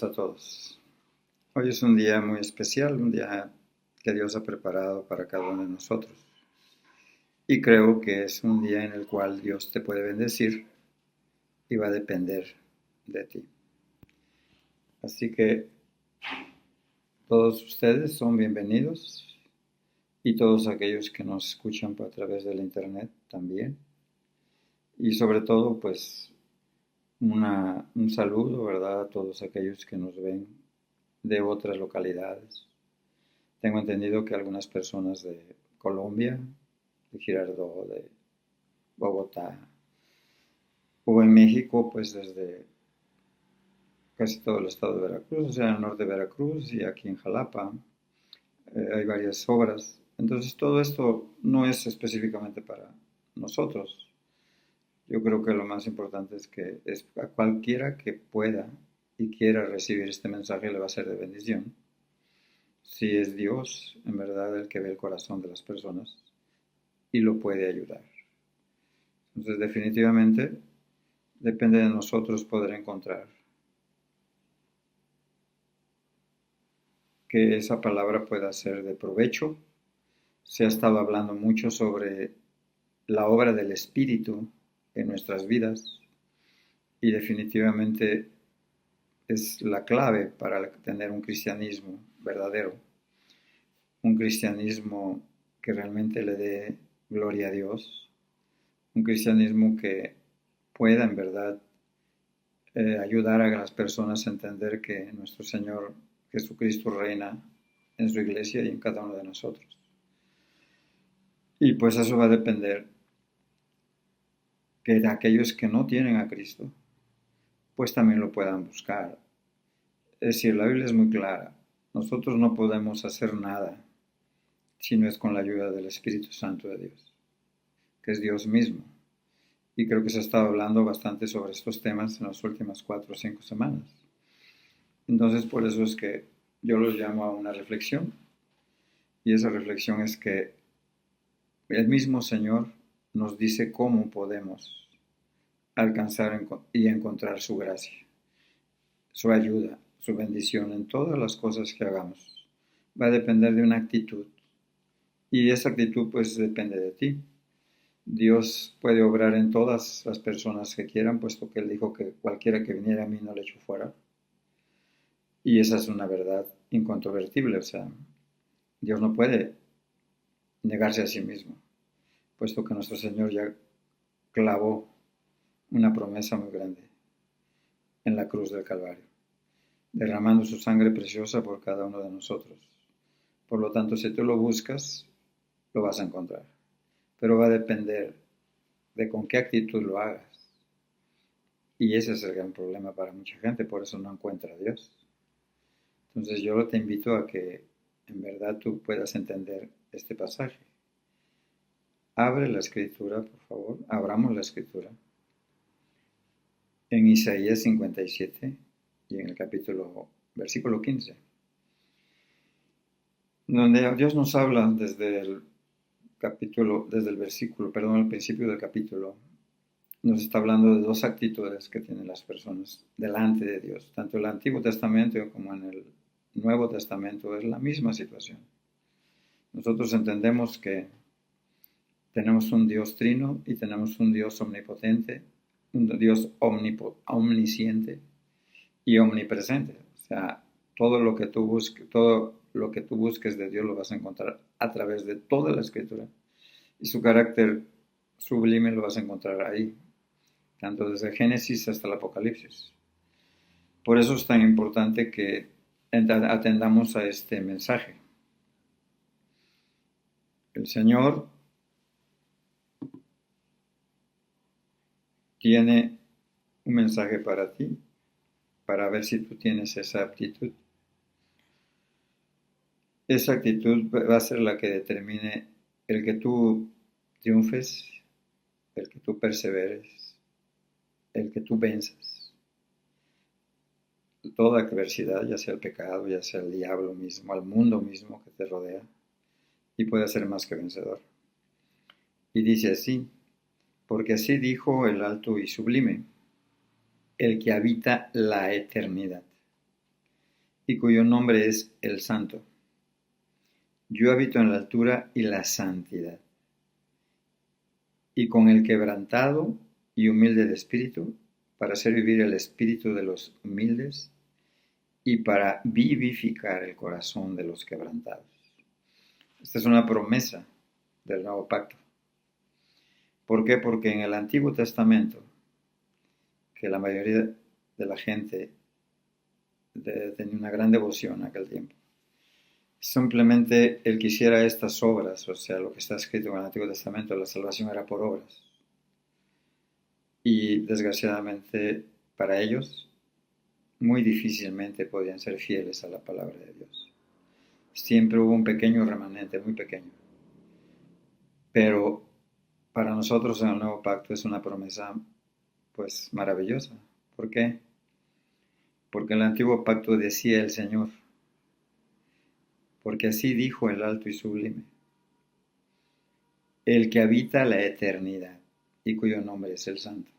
a todos. Hoy es un día muy especial, un día que Dios ha preparado para cada uno de nosotros. Y creo que es un día en el cual Dios te puede bendecir y va a depender de ti. Así que todos ustedes son bienvenidos y todos aquellos que nos escuchan a través de la internet también. Y sobre todo, pues, un saludo, ¿verdad?, a todos aquellos que nos ven de otras localidades. Tengo entendido que algunas personas de Colombia, de Girardot, de Bogotá, o en México, pues desde casi todo el estado de Veracruz, o sea, en el norte de Veracruz y aquí en Jalapa, hay varias obras. Entonces todo esto no es específicamente para nosotros. Yo creo que lo más importante es que a cualquiera que pueda y quiera recibir este mensaje le va a ser de bendición. Si es Dios, en verdad, el que ve el corazón de las personas y lo puede ayudar. Entonces, definitivamente, depende de nosotros poder encontrar que esa palabra pueda ser de provecho. Se ha estado hablando mucho sobre la obra del Espíritu en nuestras vidas y definitivamente es la clave para tener un cristianismo verdadero, un cristianismo que realmente le dé gloria a Dios, un cristianismo que pueda en verdad ayudar a las personas a entender que nuestro Señor Jesucristo reina en su iglesia y en cada uno de nosotros. Y pues eso va a depender que de aquellos que no tienen a Cristo, pues también lo puedan buscar. Es decir, la Biblia es muy clara. Nosotros no podemos hacer nada si no es con la ayuda del Espíritu Santo de Dios, que es Dios mismo. Y creo que se ha estado hablando bastante sobre estos temas en las últimas 4 o 5 semanas. Entonces, por eso es que yo los llamo a una reflexión. Y esa reflexión es que el mismo Señor nos dice cómo podemos alcanzar y encontrar su gracia, su ayuda, su bendición en todas las cosas que hagamos. Va a depender de una actitud. Y esa actitud pues depende de ti. Dios puede obrar en todas las personas que quieran, puesto que Él dijo que cualquiera que viniera a mí no le echo fuera. Y esa es una verdad incontrovertible. O sea, Dios no puede negarse a sí mismo, puesto que nuestro Señor ya clavó una promesa muy grande en la cruz del Calvario, derramando su sangre preciosa por cada uno de nosotros. Por lo tanto, si tú lo buscas, lo vas a encontrar. Pero va a depender de con qué actitud lo hagas. Y ese es el gran problema para mucha gente, por eso no encuentra a Dios. Entonces yo te invito a que en verdad tú puedas entender este pasaje. Abre la escritura, por favor, abramos la escritura. En Isaías 57 y en el versículo 15, donde Dios nos habla desde el al principio del capítulo, nos está hablando de dos actitudes que tienen las personas delante de Dios. Tanto el Antiguo Testamento como en el Nuevo Testamento es la misma situación. Nosotros entendemos que tenemos un Dios trino y tenemos un Dios omnipotente, un Dios omnisciente y omnipresente. O sea, todo lo que tú busques de Dios lo vas a encontrar a través de toda la Escritura. Y su carácter sublime lo vas a encontrar ahí, tanto desde Génesis hasta el Apocalipsis. Por eso es tan importante que atendamos a este mensaje. El Señor tiene un mensaje para ti, para ver si tú tienes esa aptitud. Esa actitud va a ser la que determine el que tú triunfes, el que tú perseveres, el que tú venzas toda adversidad, ya sea el pecado, ya sea el diablo mismo, al mundo mismo que te rodea, y puedas ser más que vencedor. Y dice así: porque así dijo el alto y sublime, el que habita la eternidad. y cuyo nombre es el Santo. Yo habito en la altura y la santidad, y con el quebrantado y humilde de espíritu, para hacer vivir el espíritu de los humildes y para vivificar el corazón de los quebrantados. Esta es una promesa del nuevo pacto. ¿Por qué? Porque en el Antiguo Testamento, que la mayoría de la gente tenía una gran devoción en aquel tiempo, simplemente el que hiciera estas obras, o sea, lo que está escrito en el Antiguo Testamento, la salvación era por obras. Y desgraciadamente para ellos, muy difícilmente podían ser fieles a la palabra de Dios. Siempre hubo un pequeño remanente, muy pequeño. Pero para nosotros en el nuevo pacto es una promesa pues maravillosa. ¿Por qué? Porque en el antiguo pacto decía el Señor, porque así dijo el alto y sublime, el que habita la eternidad y cuyo nombre es el Santo.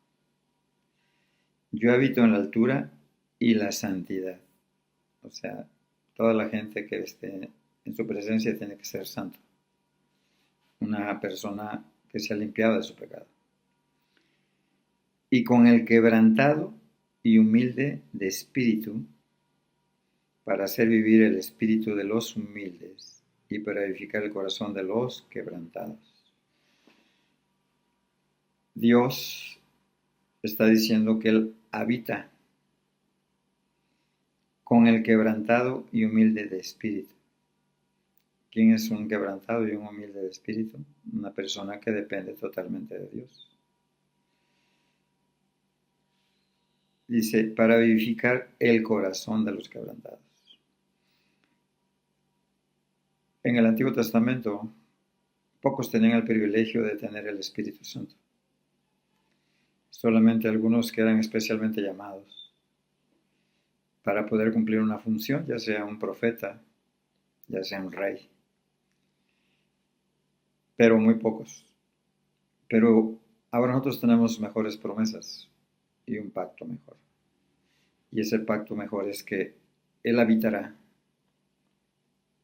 Yo habito en la altura y la santidad. O sea, toda la gente que esté en su presencia tiene que ser santo. Una persona que se ha limpiado de su pecado. Y con el quebrantado y humilde de espíritu, para hacer vivir el espíritu de los humildes y para edificar el corazón de los quebrantados. Dios está diciendo que Él habita con el quebrantado y humilde de espíritu. ¿Quién es un quebrantado y un humilde de espíritu? Una persona que depende totalmente de Dios. Dice, para vivificar el corazón de los quebrantados. En el Antiguo Testamento, pocos tenían el privilegio de tener el Espíritu Santo. Solamente algunos que eran especialmente llamados para poder cumplir una función, ya sea un profeta, ya sea un rey. Pero muy pocos. Pero ahora nosotros tenemos mejores promesas y un pacto mejor. Y ese pacto mejor es que Él habitará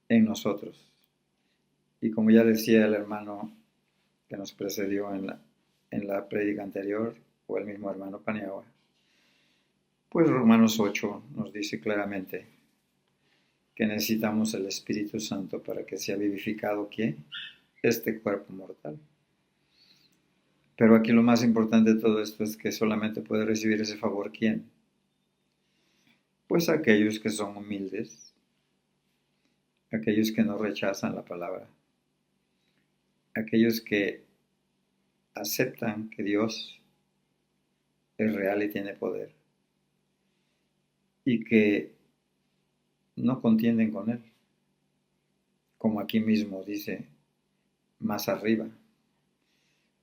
en nosotros. Y como ya decía el hermano que nos precedió en la prédica anterior, o el mismo hermano Paniagua, pues Romanos 8 nos dice claramente que necesitamos el Espíritu Santo para que sea vivificado ¿qué? Este cuerpo mortal. Pero aquí lo más importante de todo esto es que solamente puede recibir ese favor ¿quién? Pues aquellos que son humildes, aquellos que no rechazan la palabra, aquellos que aceptan que Dios es real y tiene poder y que no contienden con Él, como aquí mismo dice, más arriba.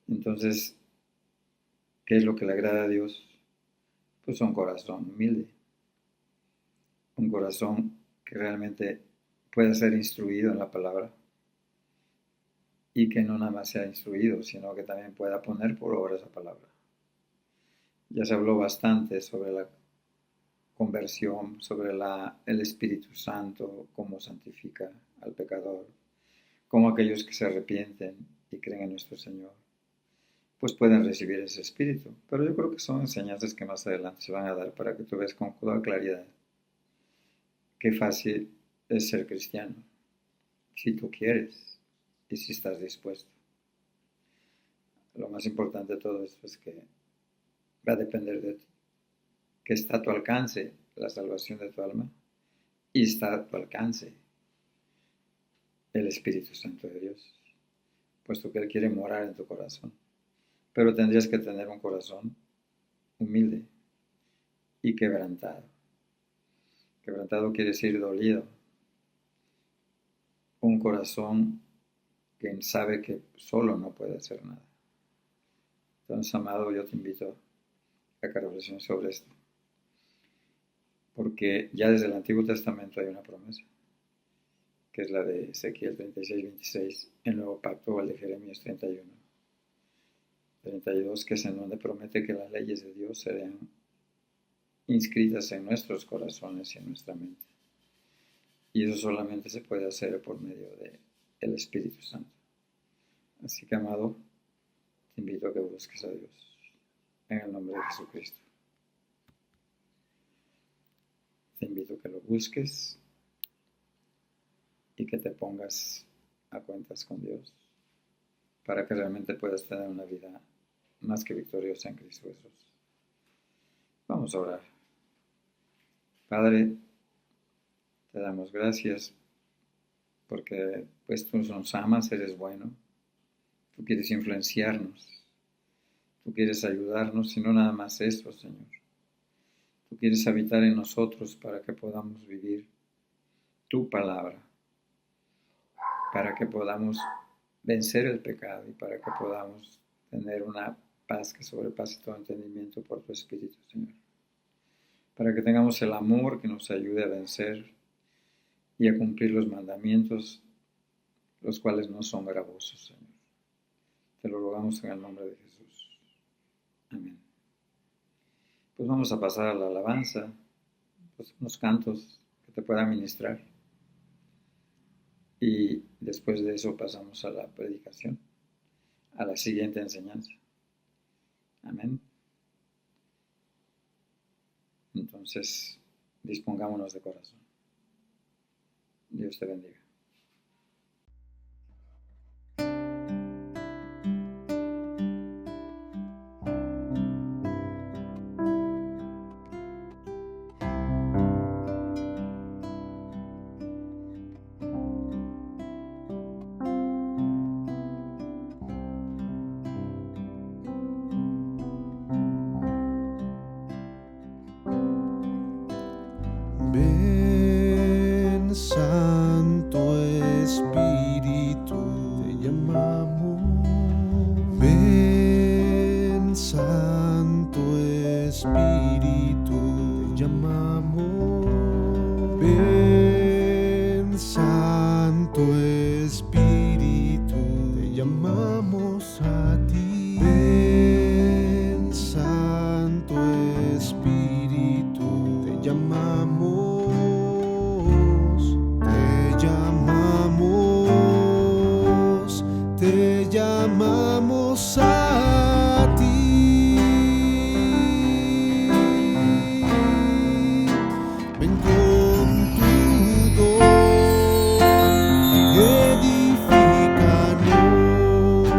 Entonces, ¿qué es lo que le agrada a Dios? Pues un corazón humilde, un corazón que realmente pueda ser instruido en la palabra y que no nada más sea instruido, sino que también pueda poner por obra esa palabra. Ya se habló bastante sobre la conversión, sobre el Espíritu Santo, cómo santifica al pecador, cómo aquellos que se arrepienten y creen en nuestro Señor, pues pueden recibir ese Espíritu. Pero yo creo que son enseñanzas que más adelante se van a dar para que tú veas con toda claridad qué fácil es ser cristiano, si tú quieres y si estás dispuesto. Lo más importante de todo esto es que va a depender de ti, que está a tu alcance la salvación de tu alma y está a tu alcance el Espíritu Santo de Dios, puesto que Él quiere morar en tu corazón. Pero tendrías que tener un corazón humilde y quebrantado. Quebrantado quiere decir dolido. Un corazón que sabe que solo no puede hacer nada. Entonces, amado, yo te invito a que reflexiones sobre esto. Porque ya desde el Antiguo Testamento hay una promesa, que es la de Ezequiel 36:26, el nuevo pacto, o el de Jeremías 31:32, que es en donde promete que las leyes de Dios serán inscritas en nuestros corazones y en nuestra mente. Y eso solamente se puede hacer por medio del Espíritu Santo. Así que, amado, te invito a que busques a Dios en el nombre de Jesucristo. Te invito a que lo busques y que te pongas a cuentas con Dios para que realmente puedas tener una vida más que victoriosa en Cristo Jesús. Vamos a orar. Padre, te damos gracias porque pues tú nos amas, eres bueno, tú quieres influenciarnos, tú quieres ayudarnos y no nada más eso, Señor. Tú quieres habitar en nosotros para que podamos vivir tu palabra, para que podamos vencer el pecado y para que podamos tener una paz que sobrepase todo entendimiento por tu Espíritu, Señor. Para que tengamos el amor que nos ayude a vencer y a cumplir los mandamientos, los cuales no son gravosos, Señor. Te lo rogamos en el nombre de Jesús. Amén. Pues vamos a pasar a la alabanza, pues unos cantos que te puedan ministrar. Y después de eso pasamos a la predicación, a la siguiente enseñanza. Amén. Entonces, dispongámonos de corazón. Dios te bendiga. Ven, Santo Espíritu, te llamamos. Ven, Santo Espíritu, te llamamos. Ven, Santo Espíritu, te llamamos a ti. Ven, Santo Espíritu, te llamamos. Te llamamos a ti. Ven con tu don, edifícanos.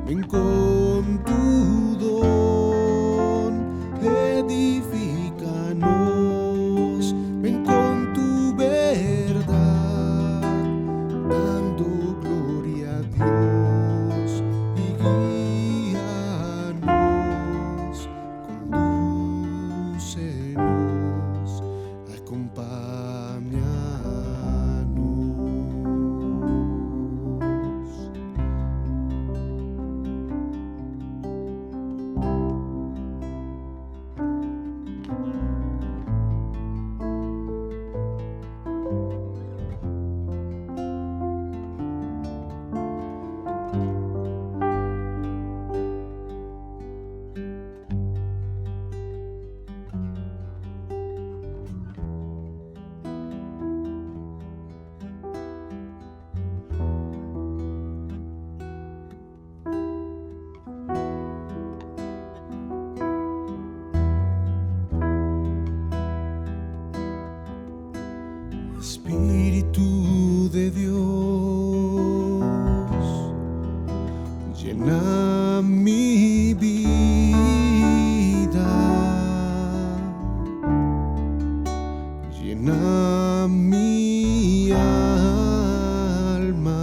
ven con tu don, edifícanos, ven con tu verdad, dando gloria a Dios y guíanos, condúcenos, acompáñanos. Espíritu de Dios, llena mi vida, llena mi alma,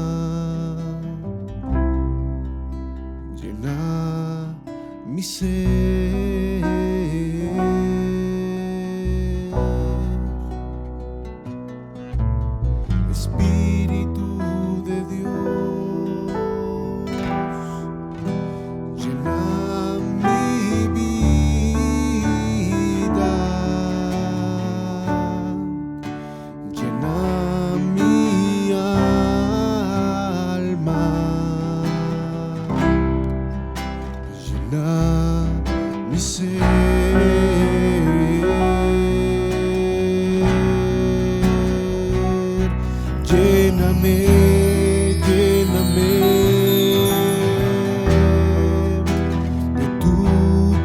llena mi ser. Espíritu de Dios, llena mi vida, llena mi alma, llena mi ser. Lléname, lléname de tu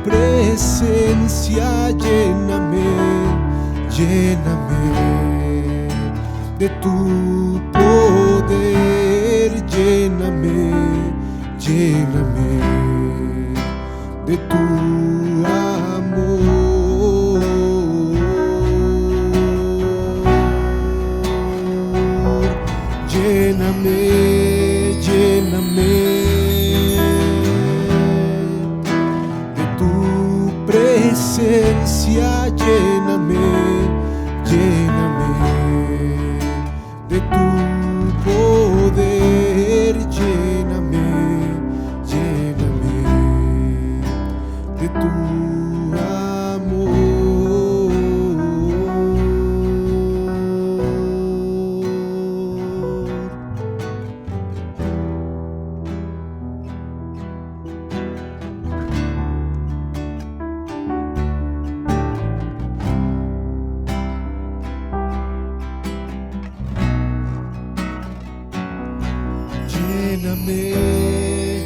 presencia, lléname, lléname de tu poder, lléname, lléname de tu lléname, lléname de tu presencia, lléname, lléname de tu poder, lléname, lléname de tu lléname,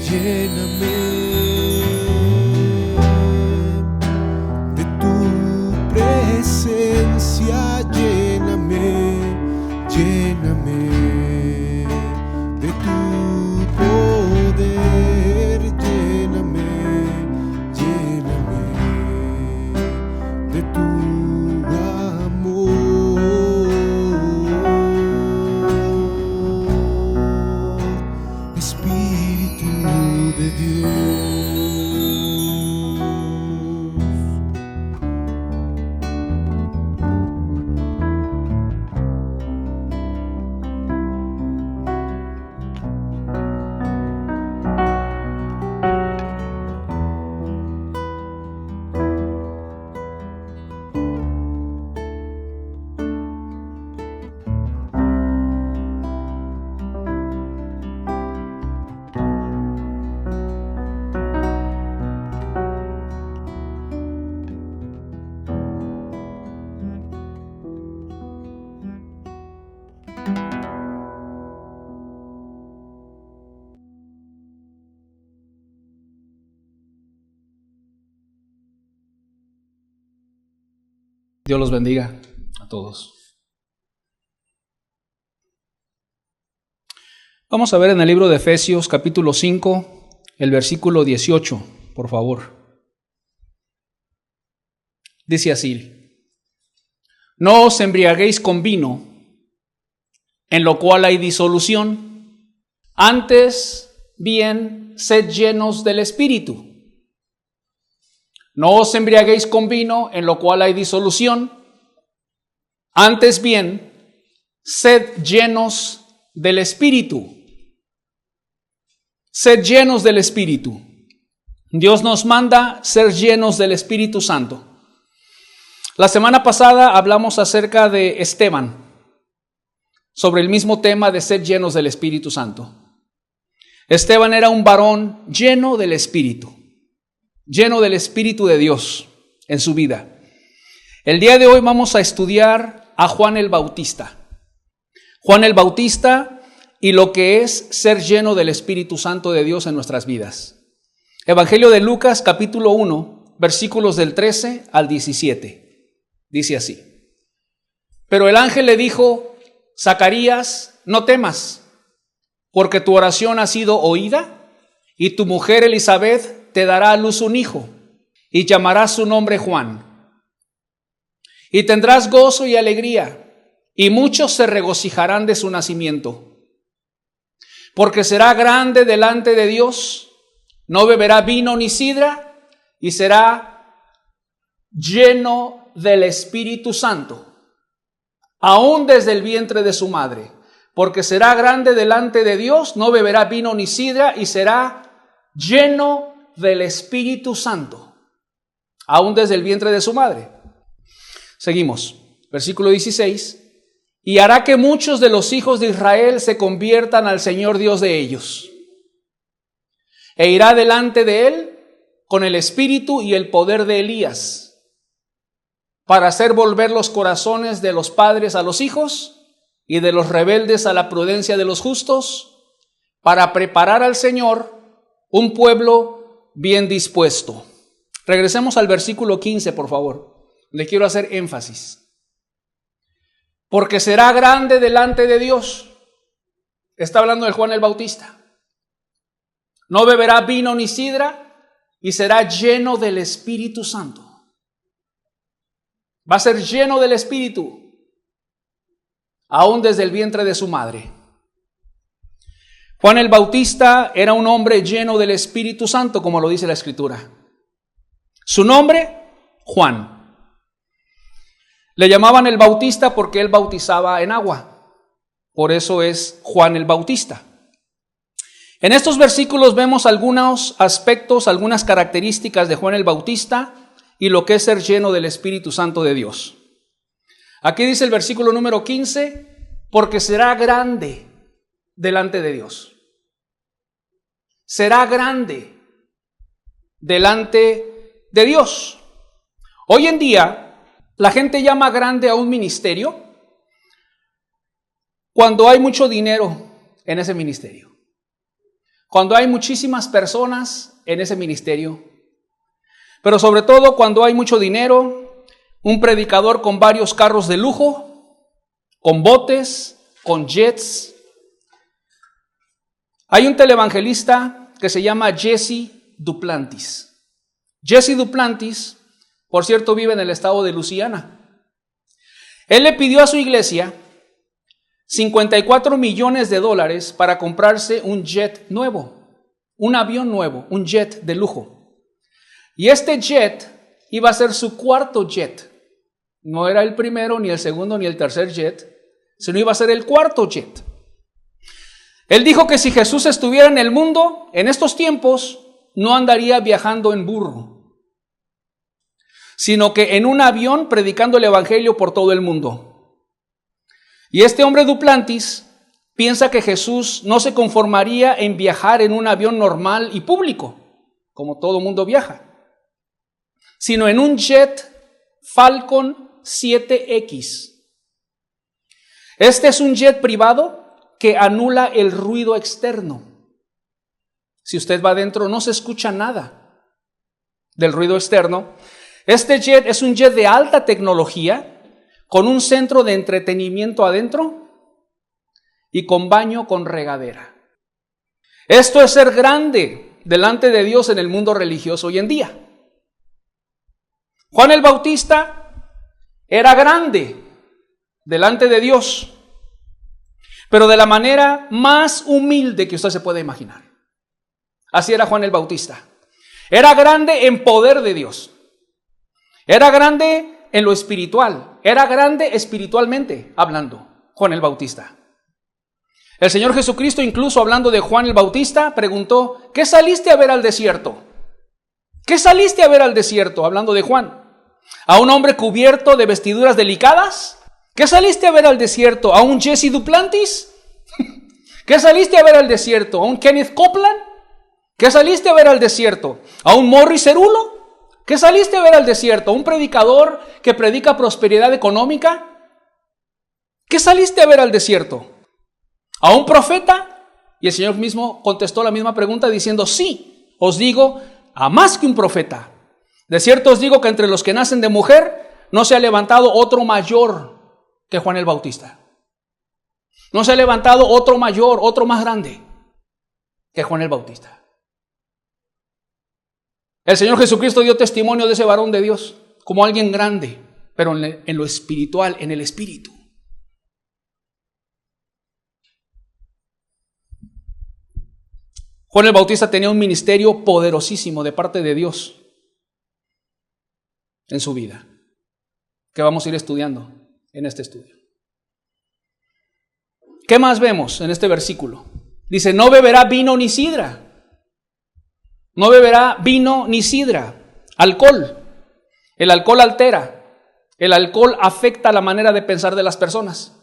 lléname de tu presencia, lléname, lléname de tu poder, lléname, lléname de tu Espíritu de Dios. Dios los bendiga a todos. Vamos a ver en el libro de Efesios capítulo 5, el versículo 18, por favor. Dice así: no os embriaguéis con vino, en lo cual hay disolución, antes bien sed llenos del Espíritu. No os embriaguéis con vino, en lo cual hay disolución, antes bien sed llenos del Espíritu. Sed llenos del Espíritu. Dios nos manda ser llenos del Espíritu Santo. La semana pasada hablamos acerca de Esteban, sobre el mismo tema de ser llenos del Espíritu Santo. Esteban era un varón lleno del Espíritu de Dios en su vida. El día de hoy vamos a estudiar a Juan el Bautista. Juan el Bautista y lo que es ser lleno del Espíritu Santo de Dios en nuestras vidas. Evangelio de Lucas, capítulo 1, versículos del 13 al 17. Dice así: pero el ángel le dijo: Zacarías, no temas, porque tu oración ha sido oída, y tu mujer Elizabeth te dará a luz un hijo, y llamarás su nombre Juan. Y tendrás gozo y alegría, y muchos se regocijarán de su nacimiento. Porque será grande delante de Dios, no beberá vino ni sidra, y será lleno del Espíritu Santo, aún desde el vientre de su madre. Porque será grande delante de Dios, no beberá vino ni sidra, y será lleno del Espíritu Santo, aún desde el vientre de su madre. Seguimos, versículo 16. Y hará que muchos de los hijos de Israel se conviertan al Señor Dios de ellos. E irá delante de él con el espíritu y el poder de Elías, para hacer volver los corazones de los padres a los hijos y de los rebeldes a la prudencia de los justos, para preparar al Señor un pueblo bien dispuesto. Regresemos al versículo 15, por favor. Le quiero hacer énfasis. Porque será grande delante de Dios. Está hablando de Juan el Bautista. No beberá vino ni sidra, y será lleno del Espíritu Santo. Va a ser lleno del Espíritu, aún desde el vientre de su madre. Juan el Bautista era un hombre lleno del Espíritu Santo, como lo dice la Escritura. Su nombre, Juan. Le llamaban el Bautista porque él bautizaba en agua. Por eso es Juan el Bautista. En estos versículos vemos algunos aspectos, algunas características de Juan el Bautista y lo que es ser lleno del Espíritu Santo de Dios. Aquí dice el versículo número 15, porque será grande delante de Dios. Será grande delante de Dios. Hoy en día, la gente llama grande a un ministerio cuando hay mucho dinero en ese ministerio. Cuando hay muchísimas personas en ese ministerio. Pero sobre todo cuando hay mucho dinero, un predicador con varios carros de lujo, con botes, con jets. Hay un televangelista que se llama Jesse Duplantis. Jesse Duplantis, por cierto, vive en el estado de Luisiana. Él le pidió a su iglesia $54 millones para comprarse un jet nuevo, un avión nuevo, un jet de lujo. Y este jet iba a ser su cuarto jet. No era el primero, ni el segundo, ni el tercer jet, sino iba a ser el cuarto jet. Él dijo que si Jesús estuviera en el mundo, en estos tiempos, no andaría viajando en burro, sino que en un avión predicando el evangelio por todo el mundo. Y este hombre Duplantis piensa que Jesús no se conformaría en viajar en un avión normal y público, como todo mundo viaja, sino en un jet Falcon 7X. Este es un jet privado que anula el ruido externo. Si usted va adentro, no se escucha nada del ruido externo. Este jet es un jet de alta tecnología, con un centro de entretenimiento adentro y con baño con regadera. Esto es ser grande delante de Dios en el mundo religioso hoy en día. Juan el Bautista era grande delante de Dios, pero de la manera más humilde que usted se puede imaginar. Así era Juan el Bautista. Era grande en poder de Dios. Era grande en lo espiritual. Era grande espiritualmente hablando, Juan el Bautista. El Señor Jesucristo, incluso hablando de Juan el Bautista, preguntó: ¿qué saliste a ver al desierto? ¿Qué saliste a ver al desierto? Hablando de Juan. ¿A un hombre cubierto de vestiduras delicadas? ¿Qué saliste a ver al desierto? ¿A un Jesse Duplantis? ¿Qué saliste a ver al desierto? ¿A un Kenneth Copeland? ¿Qué saliste a ver al desierto? ¿A un Morris Cerulo? ¿Qué saliste a ver al desierto? ¿A un predicador que predica prosperidad económica? ¿Qué saliste a ver al desierto? ¿A un profeta? Y el Señor mismo contestó la misma pregunta diciendo: sí, os digo, a más que un profeta. De cierto os digo que entre los que nacen de mujer no se ha levantado otro mayor que Juan el Bautista. No se ha levantado otro mayor, otro más grande que Juan el Bautista. El Señor Jesucristo dio testimonio de ese varón de Dios como alguien grande, pero en lo espiritual, en el espíritu. Juan el Bautista tenía un ministerio poderosísimo de parte de Dios en su vida, que vamos a ir estudiando en este estudio. ¿Qué más vemos en este versículo? Dice: no beberá vino ni sidra. No beberá vino ni sidra. Alcohol. El alcohol altera. El alcohol afecta la manera de pensar de las personas.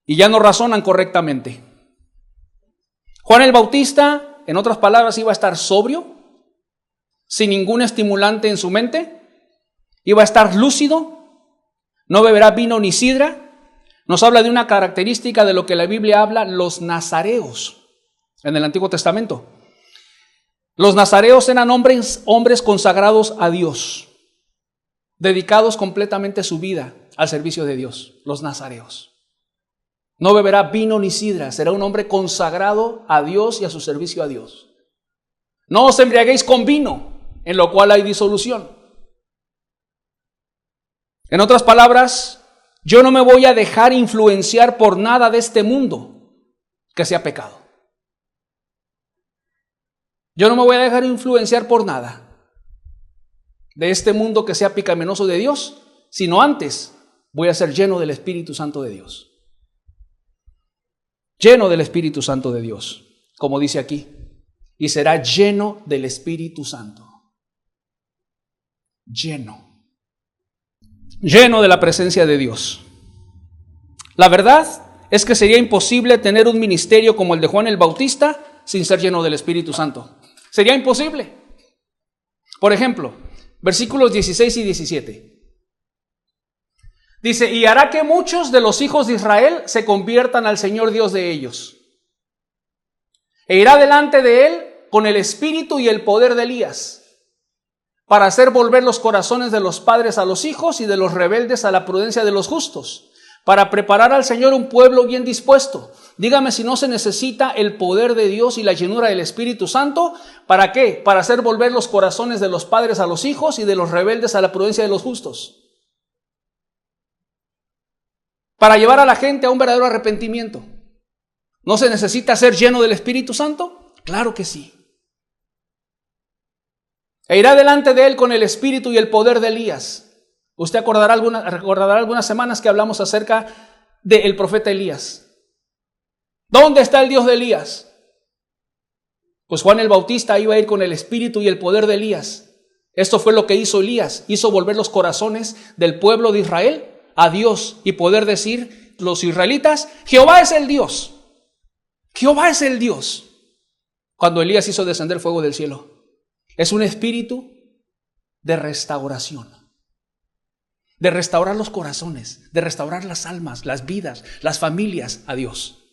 Y ya no razonan correctamente. Juan el Bautista, en otras palabras, iba a estar sobrio, sin ningún estimulante en su mente, iba a estar lúcido, no beberá vino ni sidra. Nos habla de una característica de lo que la Biblia habla, los nazareos, en el Antiguo Testamento. Los nazareos eran hombres consagrados a Dios, dedicados completamente su vida al servicio de Dios, los nazareos. No beberá vino ni sidra, será un hombre consagrado a Dios y a su servicio a Dios. No os embriaguéis con vino, en lo cual hay disolución. En otras palabras, yo no me voy a dejar influenciar por nada de este mundo que sea pecado. Yo no me voy a dejar influenciar por nada de este mundo que sea pecaminoso de Dios, sino antes voy a ser lleno del Espíritu Santo de Dios. Lleno del Espíritu Santo de Dios, como dice aquí, y será lleno del Espíritu Santo. Lleno de la presencia de Dios. La verdad es que sería imposible tener un ministerio como el de Juan el Bautista sin ser lleno del Espíritu Santo. Sería imposible. Por ejemplo, versículos 16 y 17. Dice: y hará que muchos de los hijos de Israel se conviertan al Señor Dios de ellos. E irá delante de él con el espíritu y el poder de Elías, para hacer volver los corazones de los padres a los hijos y de los rebeldes a la prudencia de los justos, para preparar al Señor un pueblo bien dispuesto. Dígame si no se necesita el poder de Dios y la llenura del Espíritu Santo. ¿Para qué? Para hacer volver los corazones de los padres a los hijos y de los rebeldes a la prudencia de los justos. Para llevar a la gente a un verdadero arrepentimiento. ¿No se necesita ser lleno del Espíritu Santo? Claro que sí. E irá delante de él con el espíritu y el poder de Elías. Usted recordará algunas semanas que hablamos acerca del profeta Elías. ¿Dónde está el Dios de Elías? Pues Juan el Bautista iba a ir con el espíritu y el poder de Elías. Esto fue lo que hizo Elías. Hizo volver los corazones del pueblo de Israel a Dios y poder decir los israelitas: Jehová es el Dios. Jehová es el Dios. Cuando Elías hizo descender fuego del cielo. Es un espíritu de restauración. De restaurar los corazones, de restaurar las almas, las vidas, las familias a Dios.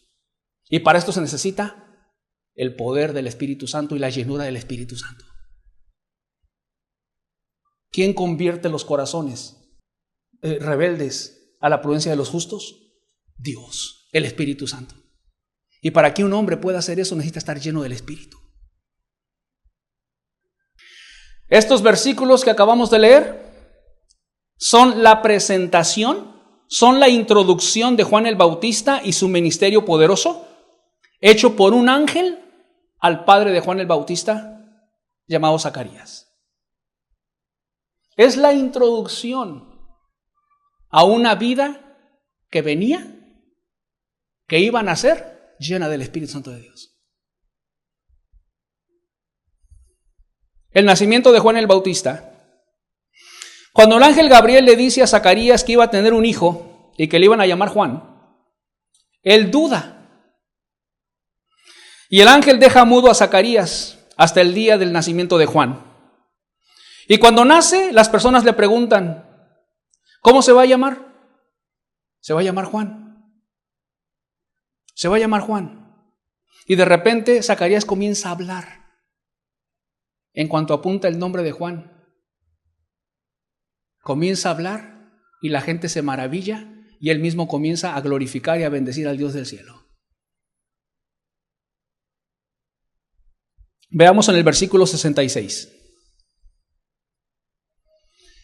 Y para esto se necesita el poder del Espíritu Santo y la llenura del Espíritu Santo. ¿Quién convierte los corazones rebeldes a la prudencia de los justos? Dios, el Espíritu Santo. Y para que un hombre pueda hacer eso necesita estar lleno del Espíritu. Estos versículos que acabamos de leer son la presentación, son la introducción de Juan el Bautista y su ministerio poderoso, hecho por un ángel al padre de Juan el Bautista, llamado Zacarías. Es la introducción a una vida que venía, que iba a nacer llena del Espíritu Santo de Dios. El nacimiento de Juan el Bautista. Cuando el ángel Gabriel le dice a Zacarías que iba a tener un hijo y que le iban a llamar Juan, él duda. Y el ángel deja mudo a Zacarías hasta el día del nacimiento de Juan. Y cuando nace, las personas le preguntan, ¿cómo se va a llamar? Se va a llamar Juan. Se va a llamar Juan. Y de repente Zacarías comienza a hablar. En cuanto apunta el nombre de Juan, comienza a hablar y la gente se maravilla y él mismo comienza a glorificar y a bendecir al Dios del cielo. Veamos en el versículo 66.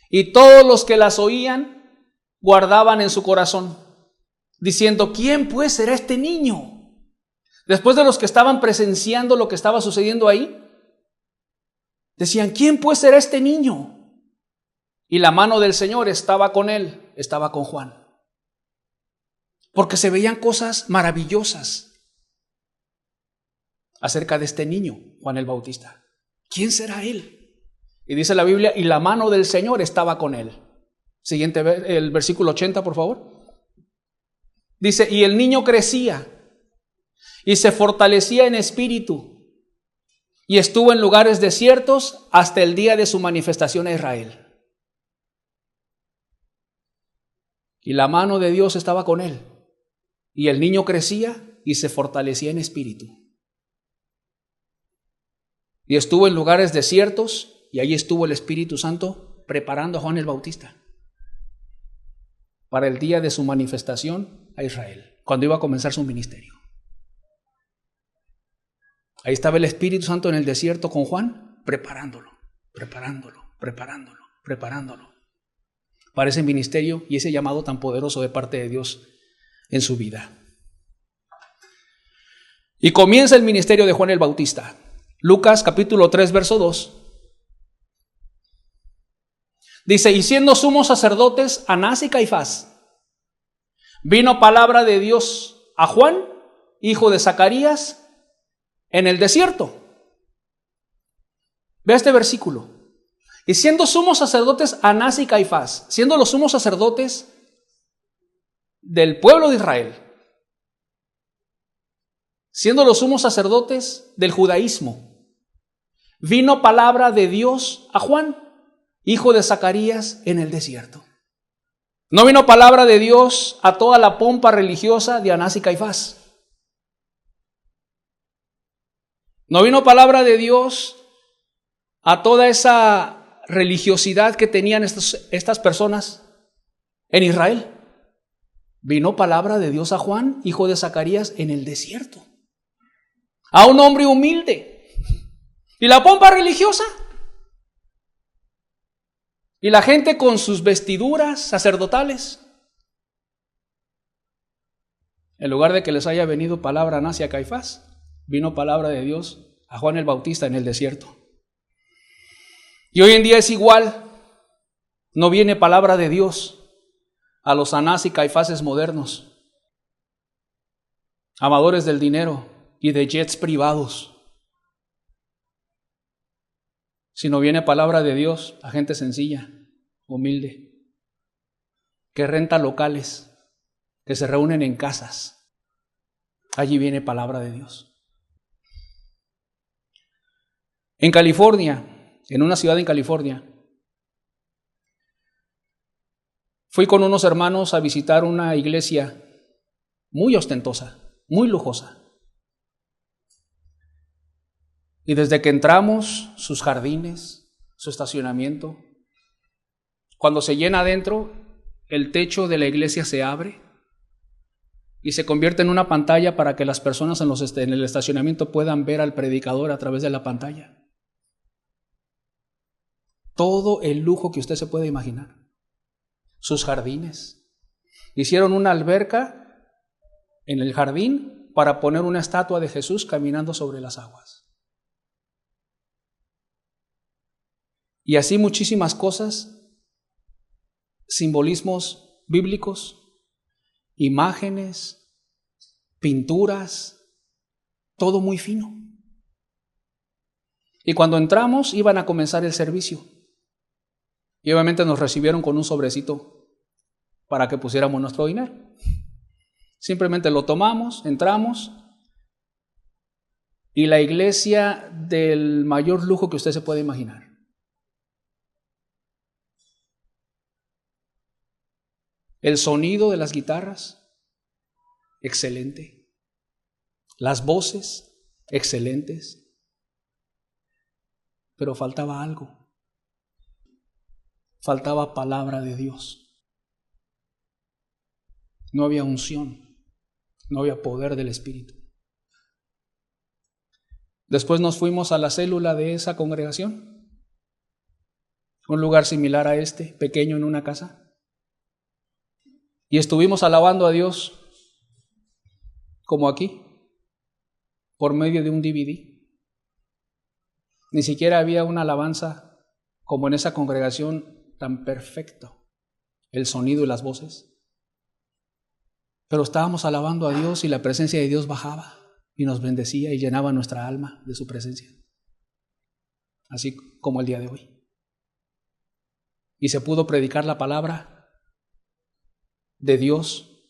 Y todos los que las oían guardaban en su corazón, diciendo, ¿quién pues será este niño? Después de los que estaban presenciando lo que estaba sucediendo ahí, decían, ¿quién pues será este niño? Y la mano del Señor estaba con él, estaba con Juan. Porque se veían cosas maravillosas acerca de este niño, Juan el Bautista. ¿Quién será él? Y dice la Biblia, y la mano del Señor estaba con él. Siguiente, el versículo 80, por favor. Dice, y el niño crecía y se fortalecía en espíritu. Y estuvo en lugares desiertos hasta el día de su manifestación a Israel. Y la mano de Dios estaba con él. Y el niño crecía y se fortalecía en espíritu. Y estuvo en lugares desiertos y allí estuvo el Espíritu Santo preparando a Juan el Bautista para el día de su manifestación a Israel, cuando iba a comenzar su ministerio. Ahí estaba el Espíritu Santo en el desierto con Juan, preparándolo para ese ministerio y ese llamado tan poderoso de parte de Dios en su vida. Y comienza el ministerio de Juan el Bautista. Lucas capítulo 3, verso 2. Dice, y siendo sumos sacerdotes Anás y Caifás, vino palabra de Dios a Juan, hijo de Zacarías, en el desierto. Ve este versículo. Y siendo sumos sacerdotes Anás y Caifás, siendo los sumos sacerdotes del pueblo de Israel, siendo los sumos sacerdotes del judaísmo, vino palabra de Dios a Juan, hijo de Zacarías, en el desierto. No vino palabra de Dios a toda la pompa religiosa de Anás y Caifás. No vino palabra de Dios a toda esa religiosidad que tenían estas personas en Israel. Vino palabra de Dios a Juan, hijo de Zacarías, en el desierto. A un hombre humilde. ¿Y la pompa religiosa? ¿Y la gente con sus vestiduras sacerdotales? En lugar de que les haya venido palabra a Anás y a Caifás, vino palabra de Dios a Juan el Bautista en el desierto. Y hoy en día es igual. No viene palabra de Dios a los Anás y Caifases modernos, amadores del dinero y de jets privados, sino viene palabra de Dios a gente sencilla, humilde, que renta locales, que se reúnen en casas. Allí viene palabra de Dios. En California, en una ciudad en California, fui con unos hermanos a visitar una iglesia muy ostentosa, muy lujosa. Y desde que entramos, sus jardines, su estacionamiento, cuando se llena adentro, el techo de la iglesia se abre y se convierte en una pantalla para que las personas en el estacionamiento puedan ver al predicador a través de la pantalla. Todo el lujo que usted se puede imaginar. Sus jardines. Hicieron una alberca en el jardín para poner una estatua de Jesús caminando sobre las aguas. Y así muchísimas cosas, simbolismos bíblicos, imágenes, pinturas, todo muy fino. Y cuando entramos iban a comenzar el servicio. Y obviamente nos recibieron con un sobrecito para que pusiéramos nuestro dinero. Simplemente lo tomamos, entramos, y la iglesia del mayor lujo que usted se puede imaginar. El sonido de las guitarras, excelente. Las voces, excelentes. Pero faltaba algo. Faltaba palabra de Dios. No había unción, no había poder del Espíritu. Después nos fuimos a la célula de esa congregación, un lugar similar a este, pequeño en una casa. Y estuvimos alabando a Dios como aquí, por medio de un DVD. Ni siquiera había una alabanza como en esa congregación tan perfecto, el sonido y las voces. Pero estábamos alabando a Dios y la presencia de Dios bajaba y nos bendecía y llenaba nuestra alma de su presencia. Así como el día de hoy. Y se pudo predicar la palabra de Dios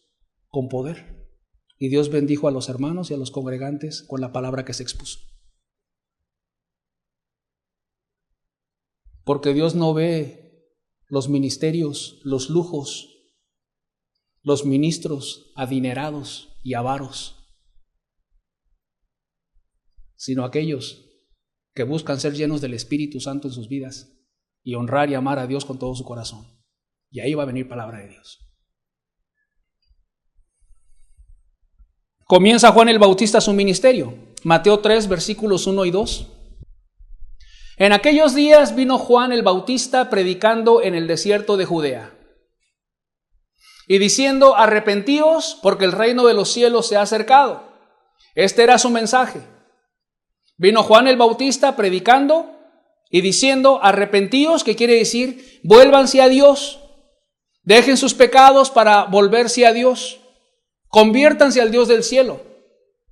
con poder. Y Dios bendijo a los hermanos y a los congregantes con la palabra que se expuso. Porque Dios no ve los ministerios, los lujos, los ministros adinerados y avaros, sino aquellos que buscan ser llenos del Espíritu Santo en sus vidas y honrar y amar a Dios con todo su corazón. Y ahí va a venir palabra de Dios. Comienza Juan el Bautista su ministerio. Mateo 3, versículos 1 y 2. En aquellos días vino Juan el Bautista predicando en el desierto de Judea y diciendo: arrepentíos, porque el reino de los cielos se ha acercado. Este era su mensaje. Vino Juan el Bautista predicando y diciendo: arrepentíos, que quiere decir vuélvanse a Dios, dejen sus pecados para volverse a Dios. Conviértanse al Dios del cielo.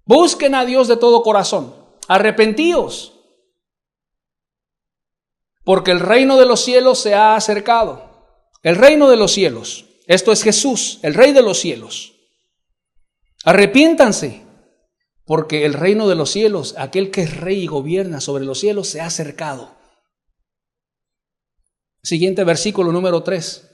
Busquen a Dios de todo corazón. Arrepentíos, porque el reino de los cielos se ha acercado. El reino de los cielos. Esto es Jesús, el Rey de los cielos. Arrepiéntanse, porque el reino de los cielos, aquel que es rey y gobierna sobre los cielos, se ha acercado. Siguiente versículo, número 3.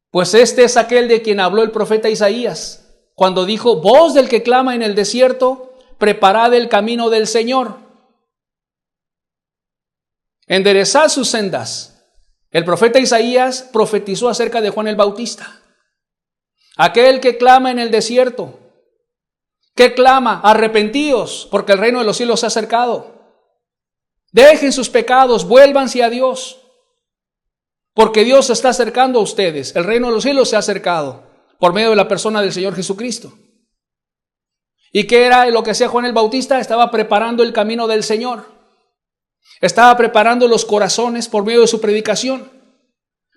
Pues este es aquel de quien habló el profeta Isaías, cuando dijo: voz del que clama en el desierto, preparad el camino del Señor, enderezad sus sendas. El profeta Isaías profetizó acerca de Juan el Bautista, aquel que clama en el desierto. ¿Qué clama? Arrepentíos, porque el reino de los cielos se ha acercado. Dejen sus pecados, vuélvanse a Dios, porque Dios se está acercando a ustedes. El reino de los cielos se ha acercado por medio de la persona del Señor Jesucristo. ¿Y qué era lo que hacía Juan el Bautista? Estaba preparando el camino del Señor. Estaba preparando los corazones por medio de su predicación,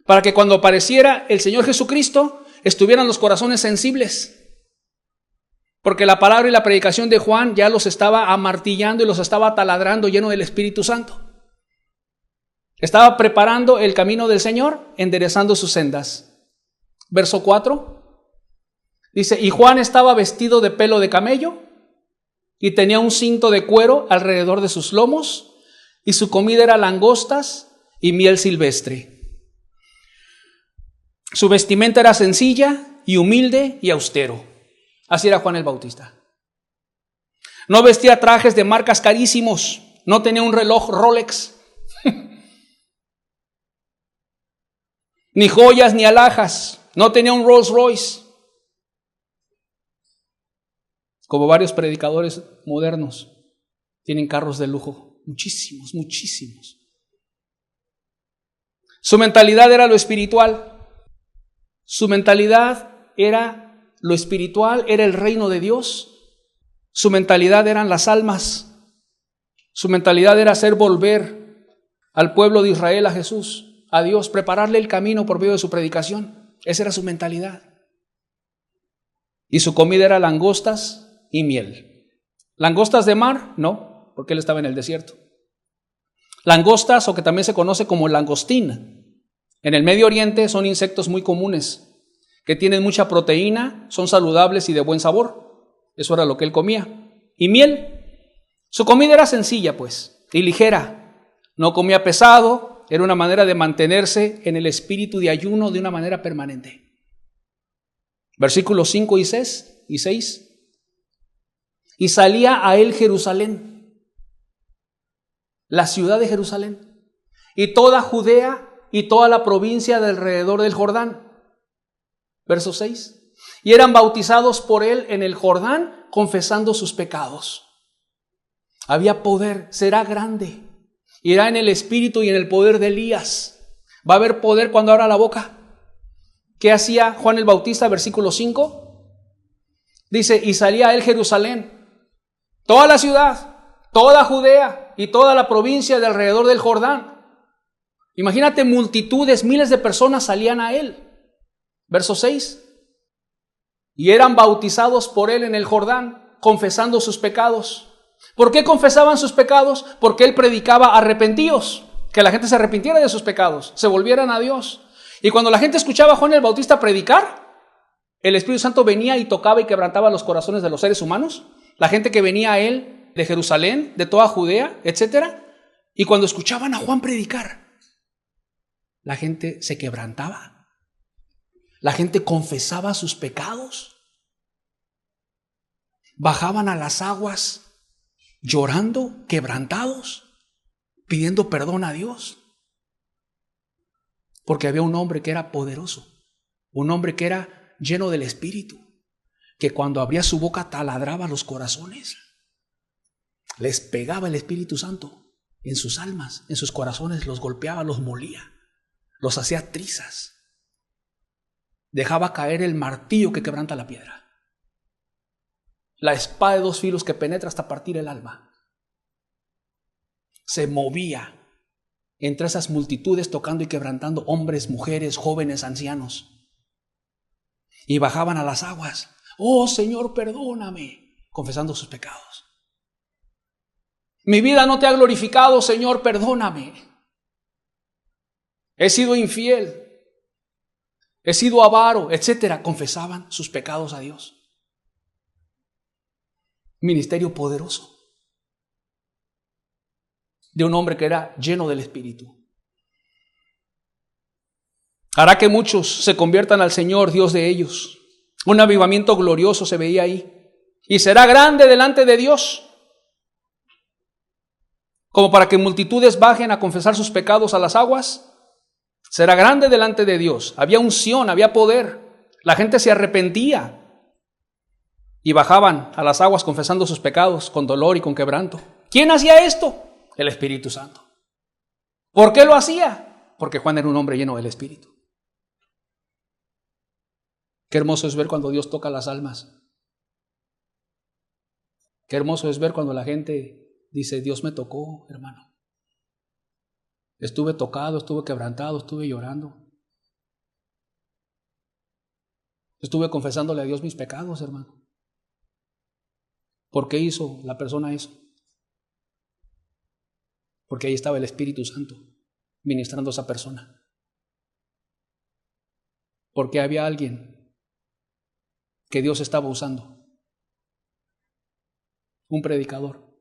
para que cuando apareciera el Señor Jesucristo estuvieran los corazones sensibles. Porque la palabra y la predicación de Juan ya los estaba amartillando y los estaba taladrando lleno del Espíritu Santo. Estaba preparando el camino del Señor, enderezando sus sendas. Verso 4 dice: y Juan estaba vestido de pelo de camello y tenía un cinto de cuero alrededor de sus lomos, y su comida era langostas y miel silvestre. Su vestimenta era sencilla y humilde y austero. Así era Juan el Bautista. No vestía trajes de marcas carísimos, no tenía un reloj Rolex, ni joyas ni alhajas, no tenía un Rolls Royce. como varios predicadores modernos, tienen carros de lujo, muchísimos, muchísimos. Su mentalidad era lo espiritual. Su mentalidad era lo espiritual, era el reino de Dios. Su mentalidad eran las almas. Su mentalidad era hacer volver al pueblo de Israel a Jesús, a Dios, prepararle el camino por medio de su predicación. Esa era su mentalidad. Y su comida era langostas y miel. ¿Langostas de mar? No, porque él estaba en el desierto. Langostas, o que también se conoce como langostín, en el Medio Oriente son insectos muy comunes, que tienen mucha proteína, son saludables y de buen sabor. Eso era lo que él comía. Y miel. Su comida era sencilla, pues, y ligera. No comía pesado, era una manera de mantenerse en el espíritu de ayuno de una manera permanente. Versículos 5 y 6. Y salía a él Jerusalén, la ciudad de Jerusalén, y toda Judea y toda la provincia de alrededor del Jordán. Verso 6. Y eran bautizados por él en el Jordán, confesando sus pecados. Había poder, será grande. Irá en el espíritu y en el poder de Elías. Va a haber poder cuando abra la boca. ¿Qué hacía Juan el Bautista? Versículo 5. Dice, y salía a él Jerusalén, toda la ciudad, toda Judea y toda la provincia de alrededor del Jordán. Imagínate, multitudes, miles de personas salían a él. Verso 6. Y eran bautizados por él en el Jordán, confesando sus pecados. ¿Por qué confesaban sus pecados? Porque él predicaba arrepentíos, que la gente se arrepintiera de sus pecados, se volvieran a Dios. Y cuando la gente escuchaba a Juan el Bautista predicar, el Espíritu Santo venía y tocaba y quebrantaba los corazones de los seres humanos. La gente que venía a él de Jerusalén, de toda Judea, etc. Y cuando escuchaban a Juan predicar, la gente se quebrantaba. La gente confesaba sus pecados. Bajaban a las aguas llorando, quebrantados, pidiendo perdón a Dios. Porque había un hombre que era poderoso, un hombre que era lleno del Espíritu, que cuando abría su boca taladraba los corazones. Les pegaba el Espíritu Santo en sus almas, en sus corazones, los golpeaba, los molía. Los hacía trizas. Dejaba caer el martillo que quebranta la piedra. La espada de 2 filos que penetra hasta partir el alma. Se movía entre esas multitudes tocando y quebrantando hombres, mujeres, jóvenes, ancianos. Y bajaban a las aguas. Oh Señor, perdóname, confesando sus pecados. Mi vida no te ha glorificado, Señor, perdóname. He sido infiel, he sido avaro, etc. Confesaban sus pecados a Dios. Ministerio poderoso de un hombre que era lleno del Espíritu. Hará que muchos se conviertan al Señor, Dios de ellos. Un avivamiento glorioso se veía ahí. Y será grande delante de Dios, como para que multitudes bajen a confesar sus pecados a las aguas. Será grande delante de Dios. Había unción, había poder. La gente se arrepentía y bajaban a las aguas confesando sus pecados con dolor y con quebranto. ¿Quién hacía esto? El Espíritu Santo. ¿Por qué lo hacía? Porque Juan era un hombre lleno del Espíritu. Qué hermoso es ver cuando Dios toca las almas. Qué hermoso es ver cuando la gente dice, Dios me tocó, hermano. Estuve tocado, estuve quebrantado, estuve llorando. Estuve confesándole a Dios mis pecados, hermano. ¿Por qué hizo la persona eso? Porque ahí estaba el Espíritu Santo ministrando a esa persona. Porque había alguien que Dios estaba usando. Un predicador.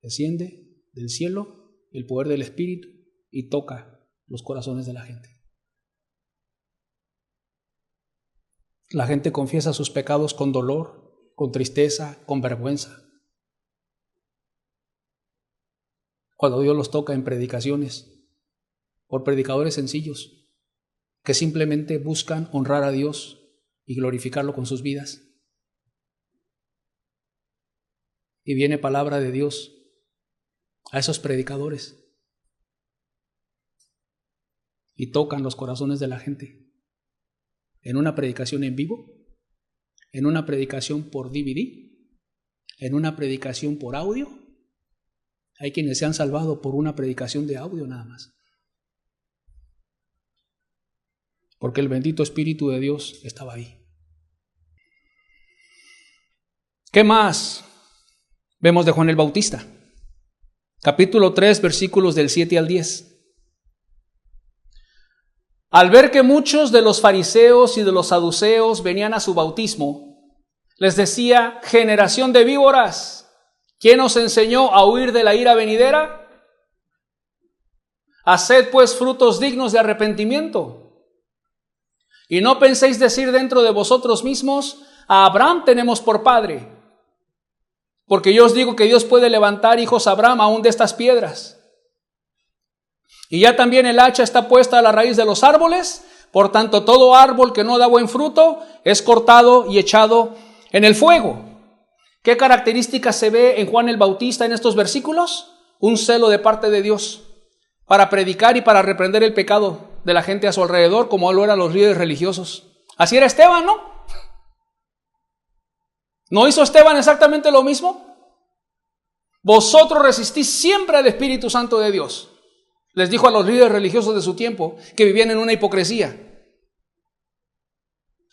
Desciende del cielo el poder del Espíritu y toca los corazones de la gente. La gente confiesa sus pecados con dolor, con tristeza, con vergüenza. Cuando Dios los toca en predicaciones, por predicadores sencillos, que simplemente buscan honrar a Dios y glorificarlo con sus vidas. y viene palabra de Dios a esos predicadores y tocan los corazones de la gente en una predicación en vivo, en una predicación por DVD, en una predicación por audio. Hay quienes se han salvado por una predicación de audio nada más, porque el bendito Espíritu de Dios estaba ahí. ¿Qué más vemos de Juan el Bautista? Capítulo 3, versículos del 7 al 10. Al ver que muchos de los fariseos y de los saduceos venían a su bautismo, les decía: generación de víboras, ¿quién os enseñó a huir de la ira venidera? Haced pues frutos dignos de arrepentimiento. Y no penséis decir dentro de vosotros mismos: a Abraham tenemos por padre. Porque yo os digo que Dios puede levantar hijos a Abraham aún de estas piedras. Y ya también el hacha está puesta a la raíz de los árboles. Por tanto, todo árbol que no da buen fruto es cortado y echado en el fuego. ¿Qué características se ve en Juan el Bautista en estos versículos? Un celo de parte de Dios para predicar y para reprender el pecado de la gente a su alrededor, como lo eran los líderes religiosos. Así era Esteban, ¿no? ¿No hizo Esteban exactamente lo mismo? Vosotros resistís siempre al Espíritu Santo de Dios. Les dijo a los líderes religiosos de su tiempo que vivían en una hipocresía.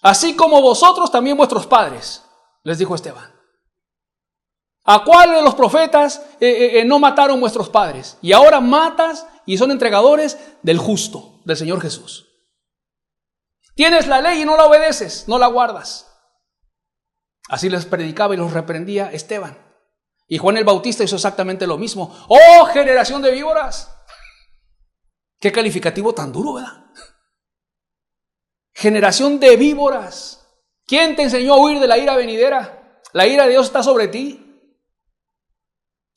Así como vosotros también vuestros padres, les dijo Esteban. ¿A cuáles de los profetas no mataron vuestros padres? Y ahora matas y son entregadores del justo, del Señor Jesús. Tienes la ley y no la obedeces, no la guardas. Así les predicaba y los reprendía Esteban. Y Juan el Bautista hizo exactamente lo mismo. ¡Oh, generación de víboras! Qué calificativo tan duro, ¿verdad? Generación de víboras. ¿Quién te enseñó a huir de la ira venidera? La ira de Dios está sobre ti.